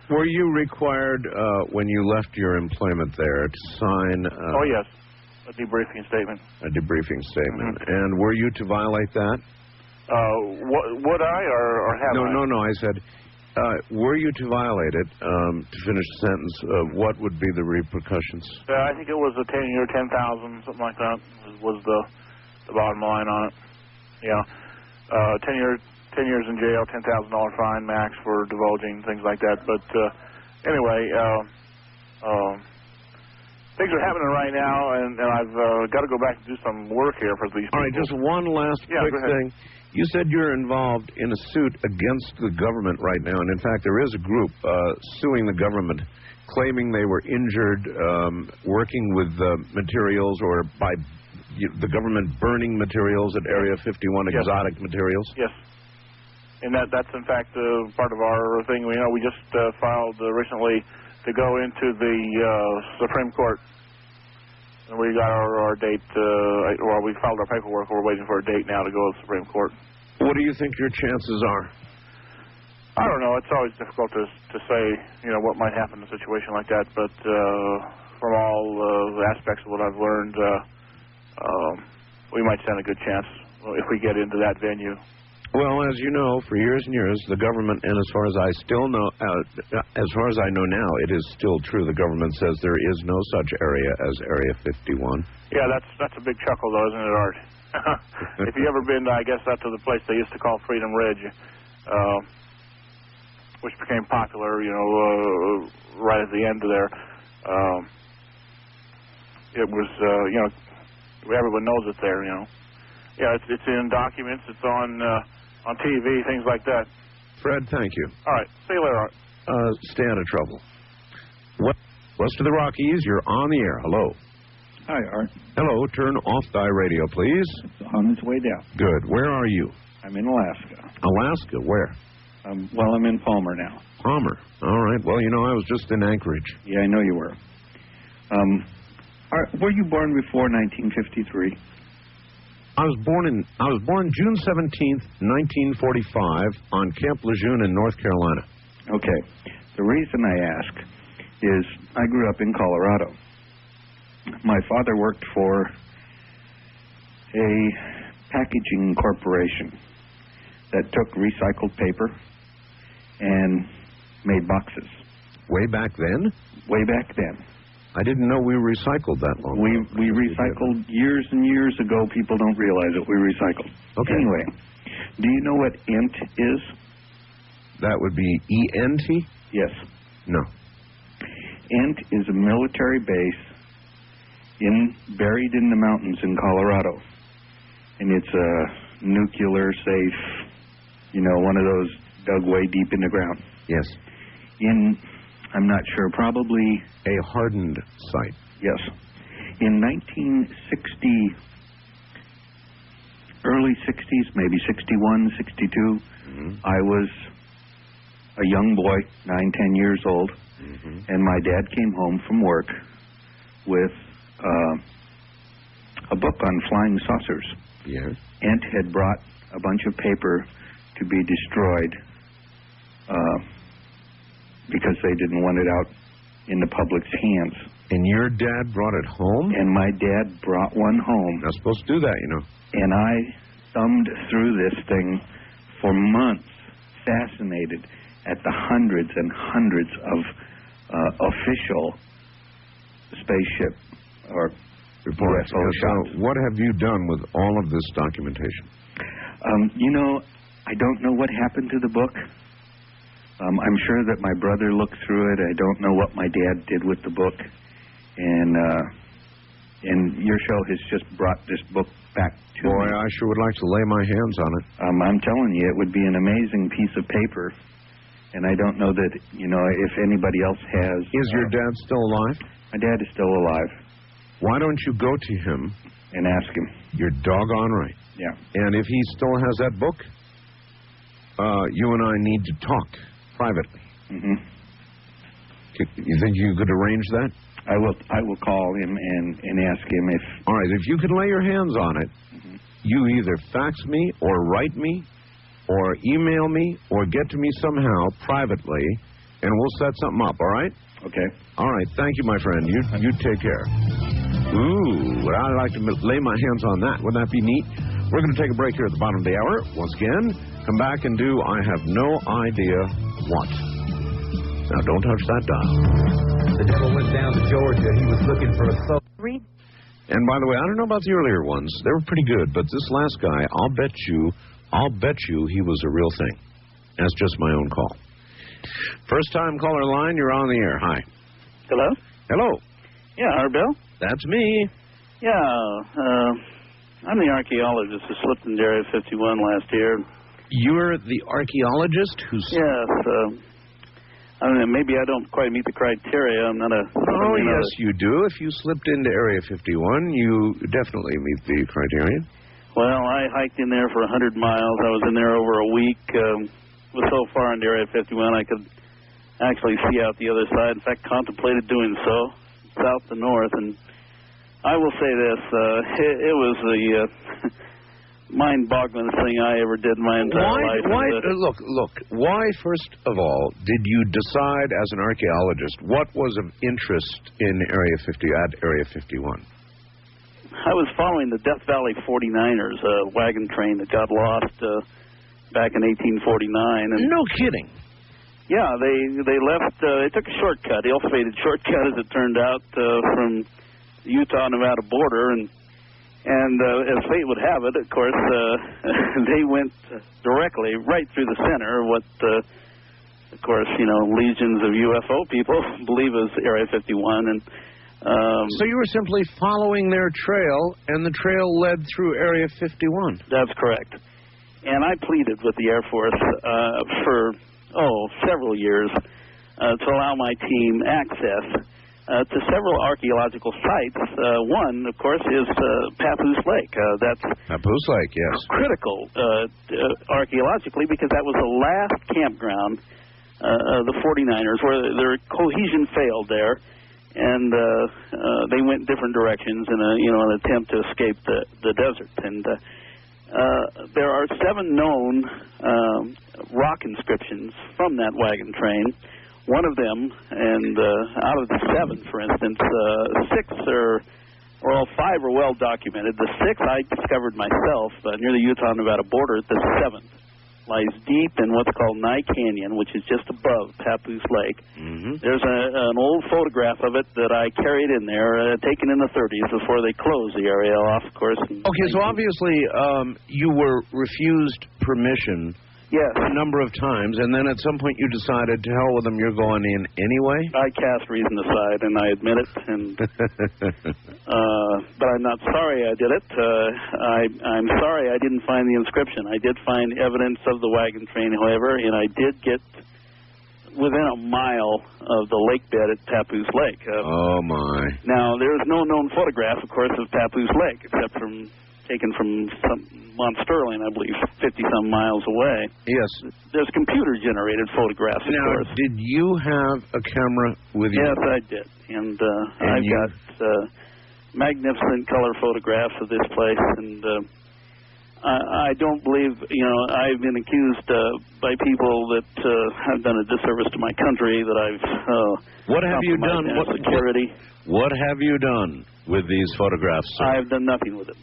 Were you required when you left your employment there to sign? Oh yes. A debriefing statement. A debriefing statement. And were you to violate that? Would I or have I? No. I said, Were you to violate it, to finish the sentence, what would be the repercussions? I think it was a 10-year, 10,000, something like that was the bottom line on it. Yeah. 10 years in jail, $10,000 fine max for divulging, things like that. But anyway, things are happening right now, and I've got to go back and do some work here for these people. All right, just one last quick thing. You said you're involved in a suit against the government right now, and in fact, there is a group suing the government, claiming they were injured working with materials or by the government burning materials at Area 51, exotic materials. Yes. And that's in fact part of our thing. We just filed recently to go into the Supreme Court. And we got our date, we filed our paperwork. We're waiting for a date now to go to the Supreme Court. What do you think your chances are? I don't know. It's always difficult to say, what might happen in a situation like that. But from all the aspects of what I've learned, we might stand a good chance if we get into that venue. Well, as you know, for years and years, the government, and as far as I know now, it is still true. The government says there is no such area as Area 51. Yeah, that's a big chuckle, though, isn't it, Art? If you ever been, I guess, up to the place they used to call Freedom Ridge, which became popular, right at the end of there. It was, everyone knows it's there, Yeah, it's in documents. It's on TV, things like that. Fred, thank you. All right. See you later, Art. Stay out of trouble. West of the Rockies, you're on the air. Hello. Hi, Art. Hello. Turn off thy radio, please. It's on its way down. Good. Where are you? I'm in Alaska. Alaska? Where? I'm in Palmer now. Palmer. All right. Well, I was just in Anchorage. Yeah, I know you were. Were you born before 1953? I was born June 17th, 1945, on Camp Lejeune in North Carolina. Okay. The reason I ask is I grew up in Colorado. My father worked for a packaging corporation that took recycled paper and made boxes. Way back then? Way back then. I didn't know we recycled that long. We recycled years and years ago. People don't realize it. We recycled. Okay. Anyway, do you know what ENT is? That would be ENT? Yes. No. ENT is a military base buried in the mountains in Colorado. And it's a nuclear safe, one of those dug way deep in the ground. Yes. I'm not sure, probably a hardened site. Yes. In 1960, early 60s, maybe 61, 62, I was a young boy, 9, 10 years old, and my dad came home from work with a book on flying saucers. Yes. Ent had brought a bunch of paper to be destroyed because they didn't want it out in the public's hands. And your dad brought it home? And my dad brought one home. Not supposed to do that, And I thumbed through this thing for months, fascinated at the hundreds and hundreds of official spaceship or reports. UFO shots. So what have you done with all of this documentation? I don't know what happened to the book. I'm sure that my brother looked through it. I don't know what my dad did with the book. And your show has just brought this book back to me. Boy, I sure would like to lay my hands on it. I'm telling you, it would be an amazing piece of paper. And I don't know that, if anybody else has... Is your dad still alive? My dad is still alive. Why don't you go to him... and ask him? You're doggone right. Yeah. And if he still has that book, you and I need to talk privately. Mm-hmm. You think you could arrange that? I will call him and ask him if... All right, if you could lay your hands on it, you either fax me or write me or email me or get to me somehow privately, and we'll set something up, all right? Okay. All right, thank you, my friend. You take care. Ooh, I'd like to lay my hands on that. Wouldn't that be neat? We're going to take a break here at the bottom of the hour. Once again, come back and do I have no idea what. Now, don't touch that dial. The devil went down to Georgia. He was looking for a soul. And by the way, I don't know about the earlier ones. They were pretty good, but this last guy, I'll bet you he was a real thing. That's just my own call. First time caller line, you're on the air. Hi. Hello? Hello. Yeah, our Bill? That's me. Yeah, I'm the archaeologist who slipped into Area 51 last year. You're the archaeologist who's... Yes, I mean, maybe I don't quite meet the criteria. I'm not a... Oh, yes, you do. If you slipped into Area 51, you definitely meet the criteria. Well, I hiked in there for 100 miles. I was in there over a week. Was so far into Area 51 I could actually see out the other side. In fact, contemplated doing so, south to north. And I will say this, it was the mind-boggling thing I ever did in my entire life. Look, why, first of all, did you decide as an archaeologist, what was of interest in Area 51? I was following the Death Valley 49ers, a wagon train that got lost back in 1849. And no kidding. Yeah, they left, they took a shortcut, ill-fated shortcut as it turned out, from the Utah-Nevada border, and as fate would have it, of course, they went directly right through the center, what, of course, legions of UFO people believe is Area 51. And so you were simply following their trail, and the trail led through Area 51. That's correct. And I pleaded with the Air Force for, several years to allow my team access to several archaeological sites. One, of course, is Papoose Lake. That's Papoose Lake, yes. Critical archaeologically because that was the last campground of the 49ers where their cohesion failed there, and they went different directions in an attempt to escape the desert. And there are 7 known rock inscriptions from that wagon train. One of them, and out of the 7, for instance, 6 or 5 are well documented. The 6th I discovered myself near the Utah-Nevada border. The 7th lies deep in what's called Nye Canyon, which is just above Papoose Lake. Mm-hmm. There's an old photograph of it that I carried in there, taken in the 30s before they closed the area off, of course. Okay, so obviously you were refused permission. Yes. A number of times, and then at some point you decided, to hell with them, you're going in anyway? I cast reason aside, and I admit it, and but I'm not sorry I did it. I'm sorry I didn't find the inscription. I did find evidence of the wagon train, however, and I did get within a mile of the lake bed at Papoose Lake. Oh, my. Now, there is no known photograph, of course, of Papoose Lake, except taken from Mount Sterling, I believe, 50-some miles away. Yes. There's computer-generated photographs, of course. Now, did you have a camera with you? Yes, I did. And I've got magnificent color photographs of this place, and I don't believe, I've been accused by people that have done a disservice to my country, that I've what have you done? Security. What have you done with these photographs, sir? I have done nothing with it.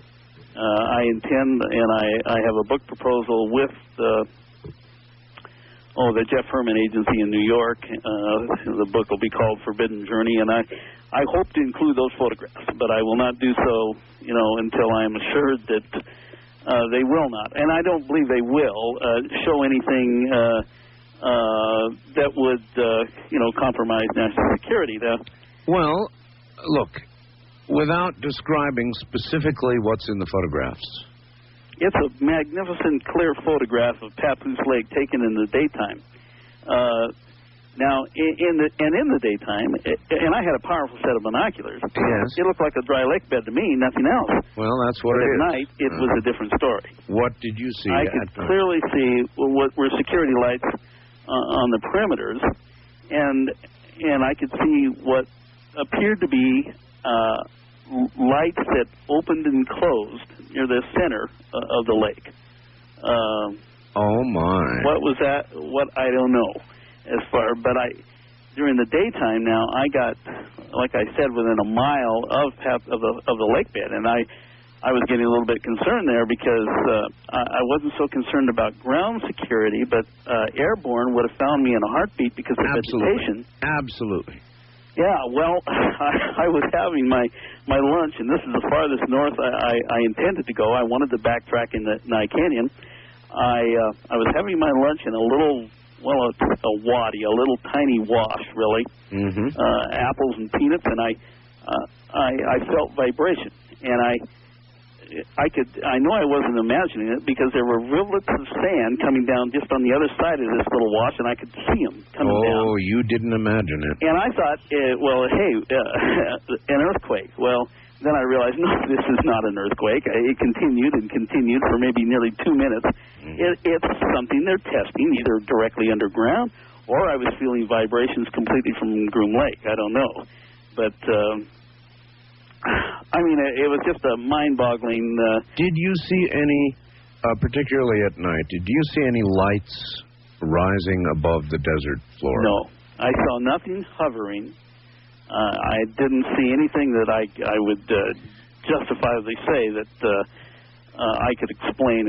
I intend, and I have a book proposal with the Jeff Herman Agency in New York. The book will be called Forbidden Journey, and I hope to include those photographs, but I will not do so, until I am assured that they will not. And I don't believe they will show anything that would, compromise national security. Well, look, without describing specifically what's in the photographs. It's a magnificent, clear photograph of Papoose Lake taken in the daytime. Now, in the daytime, and I had a powerful set of binoculars. Yes. It looked like a dry lake bed to me, nothing else. Well, that's what but it is. At night, it was a different story. What did you see? I could clearly see what were security lights on the perimeters, and I could see what appeared to be lights that opened and closed near the center of the lake. Oh my! What was that? What I don't know. But during the daytime now, I got, like I said, within a mile of the lake bed, and I I was getting a little bit concerned there because I wasn't so concerned about ground security, but airborne would have found me in a heartbeat because of vegetation. Absolutely. Yeah, well, I was having my lunch, and this is the farthest north I intended to go. I wanted to backtrack in the Nye Canyon. I was having my lunch in a little, a wadi, a little tiny wash, really. Mm-hmm. Apples and peanuts, and I felt vibration, and I know I wasn't imagining it because there were rivulets of sand coming down just on the other side of this little wash, and I could see them coming down. Oh, you didn't imagine it. And I thought, an earthquake. Well, then I realized, no, this is not an earthquake. It continued and continued for maybe nearly 2 minutes. It's something they're testing, either directly underground, or I was feeling vibrations completely from Groom Lake. I don't know. But it was just a mind-boggling... Did you see any, particularly at night, did you see any lights rising above the desert floor? No. I saw nothing hovering. I didn't see anything that I would justifiably say that I could explain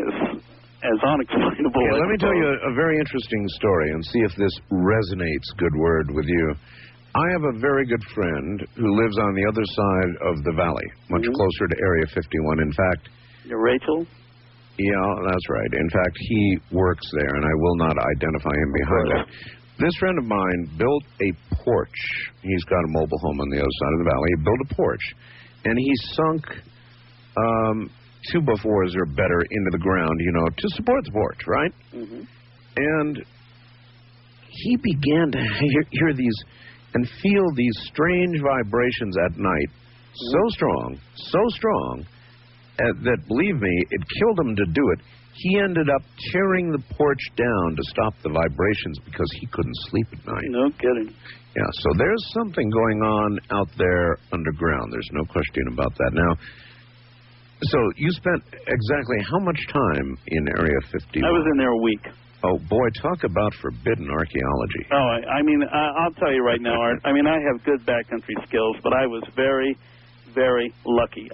as unexplainable. Yeah, let me tell you a very interesting story and see if this resonates, good word, with you. I have a very good friend who lives on the other side of the valley, much closer to Area 51. In fact... Rachel? Yeah, that's right. In fact, he works there, and I will not identify him behind that. This friend of mine built a porch. He's got a mobile home on the other side of the valley. He built a porch, and he sunk 2x4s or better into the ground, to support the porch, right? Mm-hmm. And he began to hear these and feel these strange vibrations at night, so strong, that, believe me, it killed him to do it. He ended up tearing the porch down to stop the vibrations because he couldn't sleep at night. No kidding. Yeah, so there's something going on out there underground. There's no question about that. Now, so you spent exactly how much time in Area 51? I was in there a week. Oh, boy, talk about forbidden archaeology. Oh, I'll tell you right now, Art. I have good backcountry skills, but I was very, very lucky.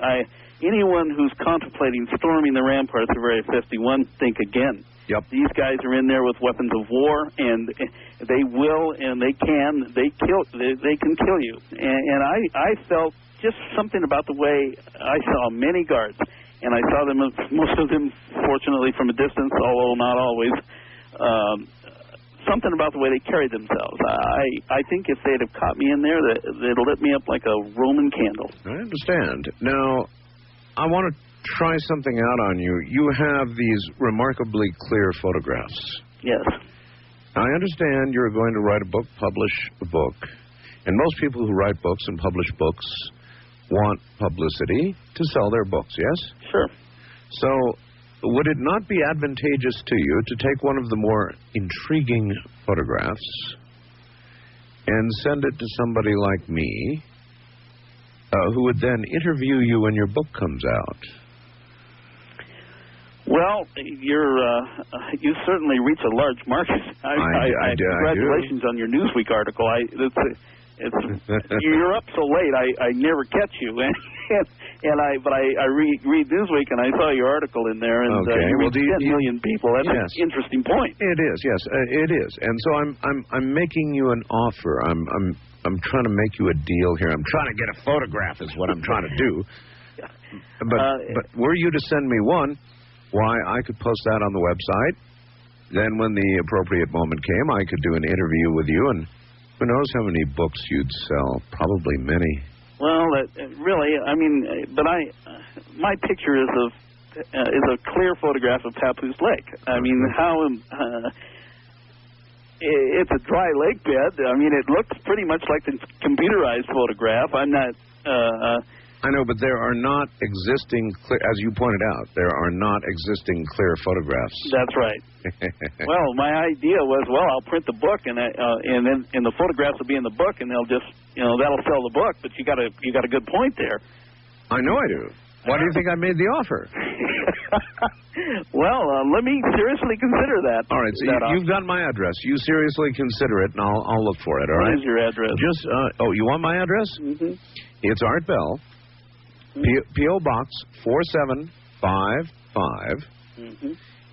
Anyone who's contemplating storming the ramparts of Area 51, think again. Yep. These guys are in there with weapons of war, and they will, and they can kill you. And I felt just something about the way I saw many guards, and I saw them, most of them, fortunately, from a distance, although not always. Something about the way they carried themselves. I think if they'd have caught me in there, they'd lit me up like a Roman candle. I understand. Now, I want to try something out on you. You have these remarkably clear photographs. Yes. I understand you're going to write a book, publish a book. And most people who write books and publish books want publicity to sell their books, yes? Sure. So, would it not be advantageous to you to take one of the more intriguing photographs and send it to somebody like me, who would then interview you when your book comes out? Well, you certainly reach a large market. Congratulations on your Newsweek article. You're up so late. I never catch you, but I read Newsweek and I saw your article in there, and you reach 10 million people. That's an interesting point. It is, yes, it is. And so I'm making you an offer. I'm trying to make you a deal here. I'm trying to get a photograph, is what I'm trying to do. But were you to send me one, why, I could post that on the website. Then when the appropriate moment came, I could do an interview with you, and who knows how many books you'd sell? Probably many. Well, really, my picture is a clear photograph of Papoose Lake. It's a dry lake bed. It looks pretty much like the computerized photograph. I'm not... I know, but there are not existing, as you pointed out, there are not existing clear photographs. That's right. Well, my idea was, I'll print the book, and then the photographs will be in the book, and they'll just, that'll sell the book. But you got a good point there. I know I do. Why do you think I made the offer? Well, let me seriously consider that. All right, so you've got my address. You seriously consider it, and I'll look for it. All right. What is your address? You want my address? Mm-hmm. It's Art Bell, P.O. Box 4755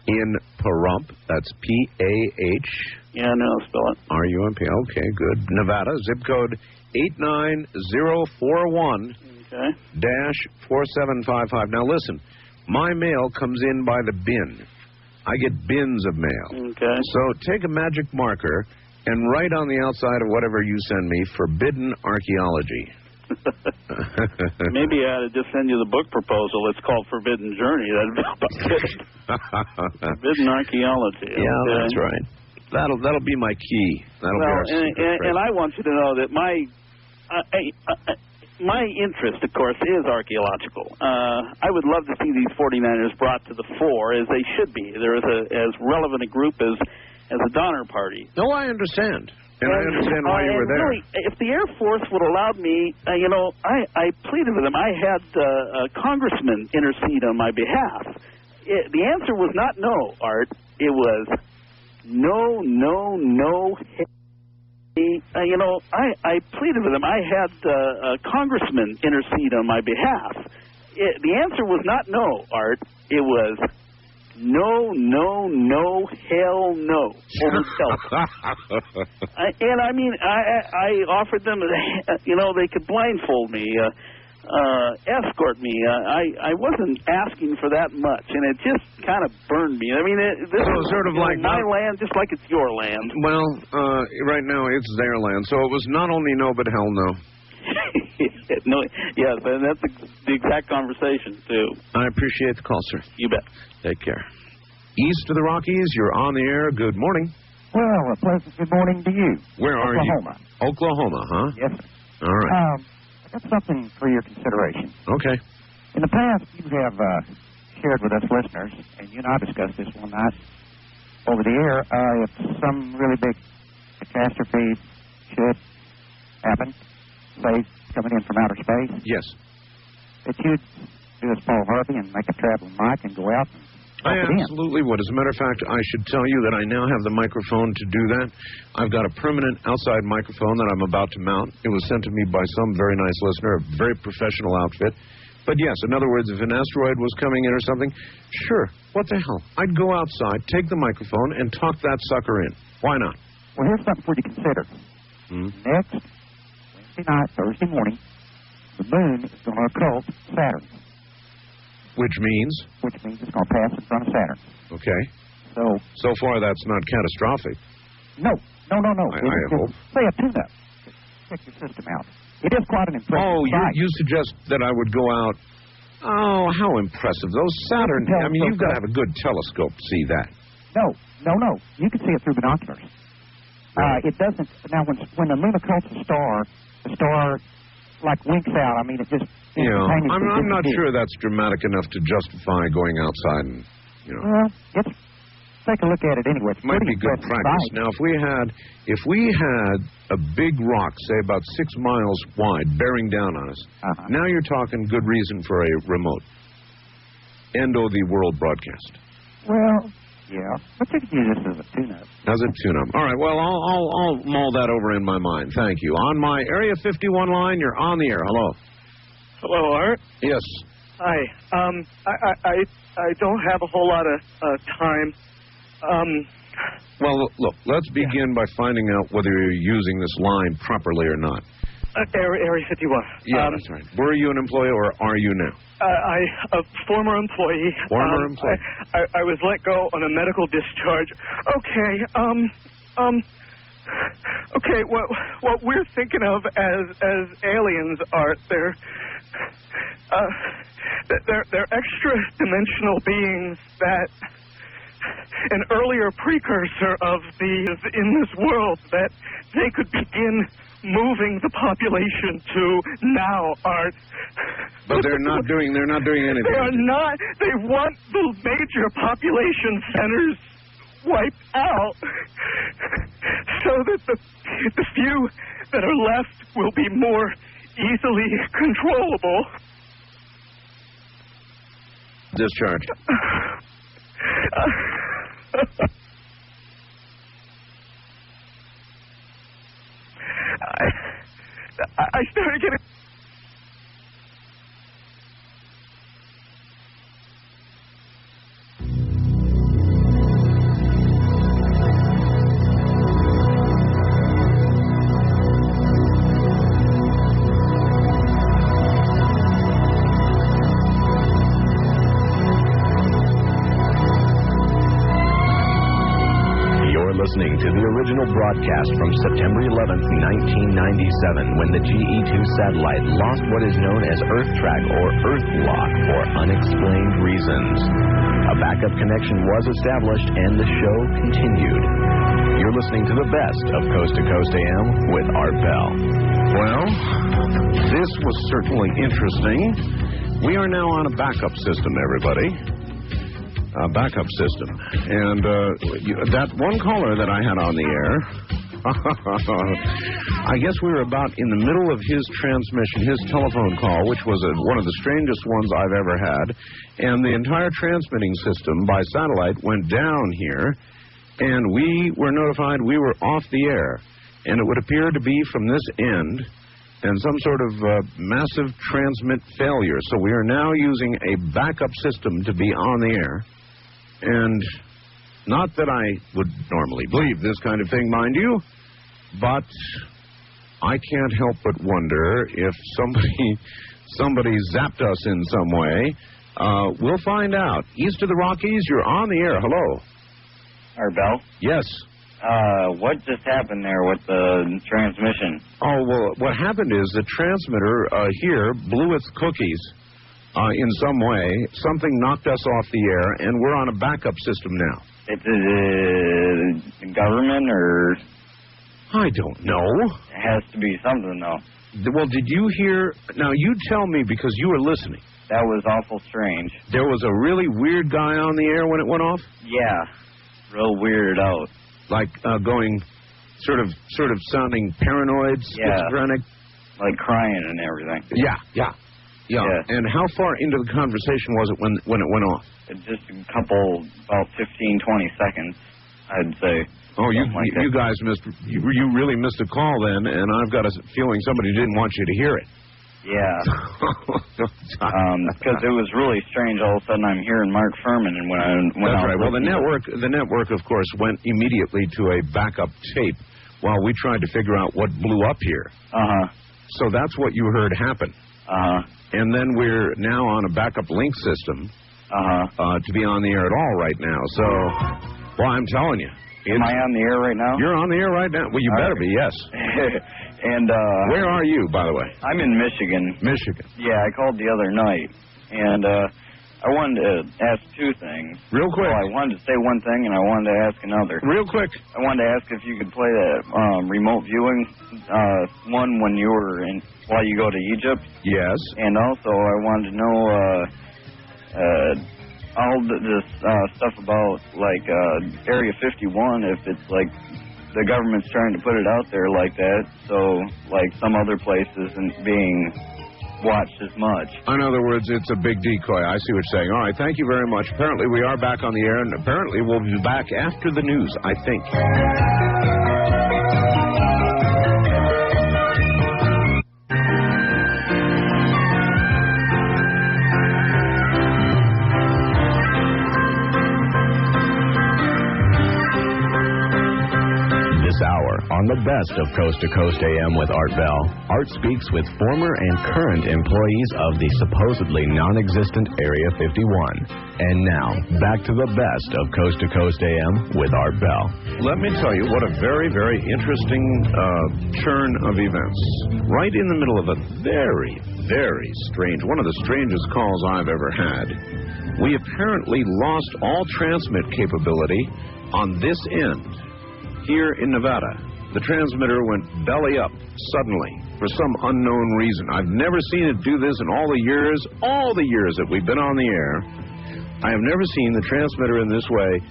in Pahrump. That's P-A-H. Yeah, no, spell it. R-U-M-P. Okay, good. Nevada. Zip code 89041 -4755. Now listen, my mail comes in by the bin. I get bins of mail. Okay. So take a magic marker and write on the outside of whatever you send me, forbidden archaeology. Maybe I ought to just send you the book proposal. It's called Forbidden Journey. That'd be about it. Forbidden Archaeology. Yeah, okay. that's right. That'll be my key. That'll be our secret and I want you to know that my interest, of course, is archaeological. I would love to see these 49ers brought to the fore, as they should be. They're as relevant a group as the Donner Party. No, I understand. And I understand why you were there. Really, if the Air Force would allow me, I pleaded with them. I had a congressman intercede on my behalf. The answer was not no, Art. It was no. I pleaded with them. I had a congressman intercede on my behalf. The answer was not no, Art. It was no, hell no. I offered them, they could blindfold me, escort me. I wasn't asking for that much, and it just kind of burned me. I mean, this is sort of like my land, just like it's your land. Well, right now it's their land, so it was not only no, but hell no. No, yes, and that's the exact conversation, too. I appreciate the call, sir. You bet. Take care. East of the Rockies, you're on the air. Good morning. Well, a pleasant good morning to you. Where are you? Oklahoma, huh? Yes, sir. All right. I got something for your consideration. Okay. In the past, you have shared with us listeners, and you and I discussed this one night over the air, if some really big catastrophe should happen, say, coming in from outer space. Yes. That you'd do as Paul Harvey and make a traveling mic and go out and I absolutely would. As a matter of fact, I should tell you that I now have the microphone to do that. I've got a permanent outside microphone that I'm about to mount. It was sent to me by some very nice listener, a very professional outfit. But yes, in other words, if an asteroid was coming in or something, sure, what the hell? I'd go outside, take the microphone, and talk that sucker in. Why not? Well, here's something for you to consider. Next Wednesday night, Thursday morning, the moon is going to occult Saturn. Which means? Which means it's going to pass in front of Saturn. Okay. So far, that's not catastrophic. No. I hope. Say a tune-up. Check your system out. It is quite an impressive sight. You suggest that I would go out. Oh, how impressive. Those Saturn, you've got to have a good telescope to see that. No. You can see it through binoculars. It doesn't. Now, when the moon occults a star, the star, like, winks out. I mean, it just... I'm not sure that's dramatic enough to justify going outside and, Well, let's take a look at it anyway. It might be good practice. Now, if we had a big rock, say about 6 miles wide, bearing down on us, now you're talking good reason for a remote. End of the world broadcast. Well, yeah, but you can use this as a tune-up. As a tune-up. All right, well, I'll mull that over in my mind. Thank you. On my Area 51 line, you're on the air. Hello. Hello, Art. Yes. Hi. I don't have a whole lot of time. Well, look, let's begin by finding out whether you're using this line properly or not. Area 51. Yeah, that's right. Were you an employee or are you now? A former employee. Former employee. I was let go on a medical discharge. Okay, what we're thinking of as aliens, Art, they're extra-dimensional beings that an earlier precursor of these in this world, that they could begin moving the population to now, Art. But they're not doing anything. They are not. They want the major population centers wiped out so that the few that are left will be more easily controllable. Discharged. I started getting... to the original broadcast from September 11th, 1997, when the GE2 satellite lost what is known as Earth Track or Earth Lock for unexplained reasons. A backup connection was established and the show continued. You're listening to the best of Coast to Coast AM with Art Bell. Well, this was certainly interesting. We are now on a backup system, everybody. A backup system. And that one caller that I had on the air, I guess we were about in the middle of his transmission, his telephone call, which was one of the strangest ones I've ever had. And the entire transmitting system by satellite went down here, and we were notified we were off the air. And it would appear to be from this end and some sort of massive transmit failure. So we are now using a backup system to be on the air. And not that I would normally believe this kind of thing, mind you, but I can't help but wonder if somebody zapped us in some way. We'll find out. East of the Rockies, you're on the air. Hello. Art Bell? Yes. What just happened there with the transmission? Oh, well, what happened is the transmitter here blew its cookies. In some way, something knocked us off the air, and we're on a backup system now. It's the government, or? I don't know. It has to be something, though. Well, did you hear? Now, you tell me, because you were listening. That was awful strange. There was a really weird guy on the air when it went off? Yeah. Real weirded out. Like going sort of sounding paranoid, schizophrenic? Yeah. Like crying and everything. Yeah. And how far into the conversation was it when it went off? Just about 15, 20 seconds, I'd say. Oh, you guys missed. You really missed a call then, and I've got a feeling somebody didn't want you to hear it. Yeah. Because it was really strange. All of a sudden, I'm hearing Mark Furman, and That's right. Well, the network, of course, went immediately to a backup tape while we tried to figure out what blew up here. So that's what you heard happen. And then we're now on a backup link system to be on the air at all right now. So, well, I'm telling you. Am I on the air right now? You're on the air right now. Well, you better be, yes. And where are you, by the way? I'm in Michigan. Michigan. Yeah, I called the other night, and I wanted to ask two things. Real quick. Well, I wanted to say one thing, and I wanted to ask another. Real quick. I wanted to ask if you could play that remote viewing one when you were while you go to Egypt. Yes. And also, I wanted to know all this stuff about, like, Area 51, if it's, like, the government's trying to put it out there like that, so, like, some other places isn't being watched as much. In other words, it's a big decoy. I see what you're saying. All right, thank you very much. Apparently, we are back on the air, and apparently we'll be back after the news, I think. On the best of Coast to Coast AM with Art Bell, Art speaks with former and current employees of the supposedly non-existent Area 51. And now, back to the best of Coast to Coast AM with Art Bell. Let me tell you what a very, very interesting turn of events. Right in the middle of a very, very strange, one of the strangest calls I've ever had. We apparently lost all transmit capability on this end. Here in Nevada, the transmitter went belly up suddenly for some unknown reason. I've never seen it do this in all the years that we've been on the air. I have never seen the transmitter in this way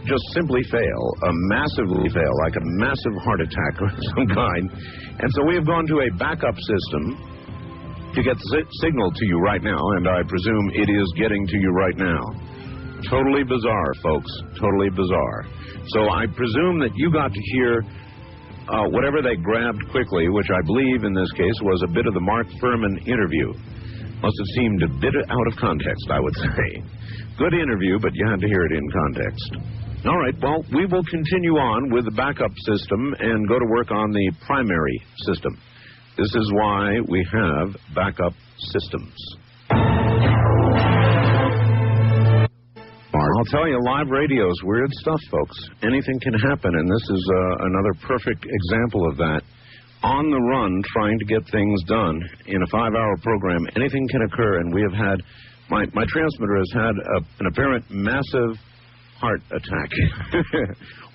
just simply fail, massively fail, like a massive heart attack of some kind. And so we have gone to a backup system to get the signal to you right now, and I presume it is getting to you right now. Totally bizarre, folks. Totally bizarre. So I presume that you got to hear whatever they grabbed quickly, which I believe in this case was a bit of the Mark Furman interview. Must have seemed a bit out of context, I would say. Good interview, but you had to hear it in context. All right, well, we will continue on with the backup system and go to work on the primary system. This is why we have backup systems. I'll tell you, live radio is weird stuff, folks. Anything can happen, and this is another perfect example of that. On the run, trying to get things done in a 5-hour program, anything can occur, and we have had, my transmitter has had an apparent massive heart attack.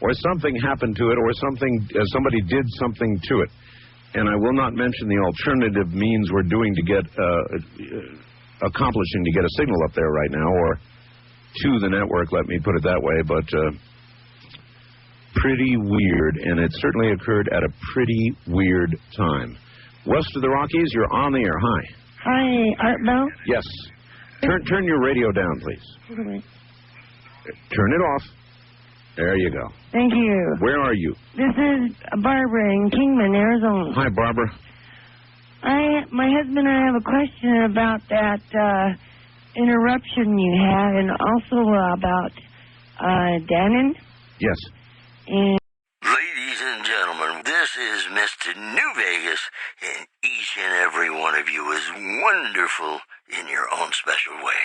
Or something happened to it, or somebody did something to it. And I will not mention the alternative means we're doing to get, accomplishing to get a signal up there right now, or to the network, let me put it that way, but pretty weird, and it certainly occurred at a pretty weird time. West of the Rockies, you're on the air. Hi. Hi, Art Bell? Yes. Turn your radio down, please. Hold on. Turn it off. There you go. Thank you. Where are you? This is Barbara in Kingman, Arizona. Hi, Barbara. My husband and I have a question about that interruption you had, and also about Dannon. Yes. And Ladies and gentlemen, this is Mr. New Vegas, and each and every one of you is wonderful in your own special way.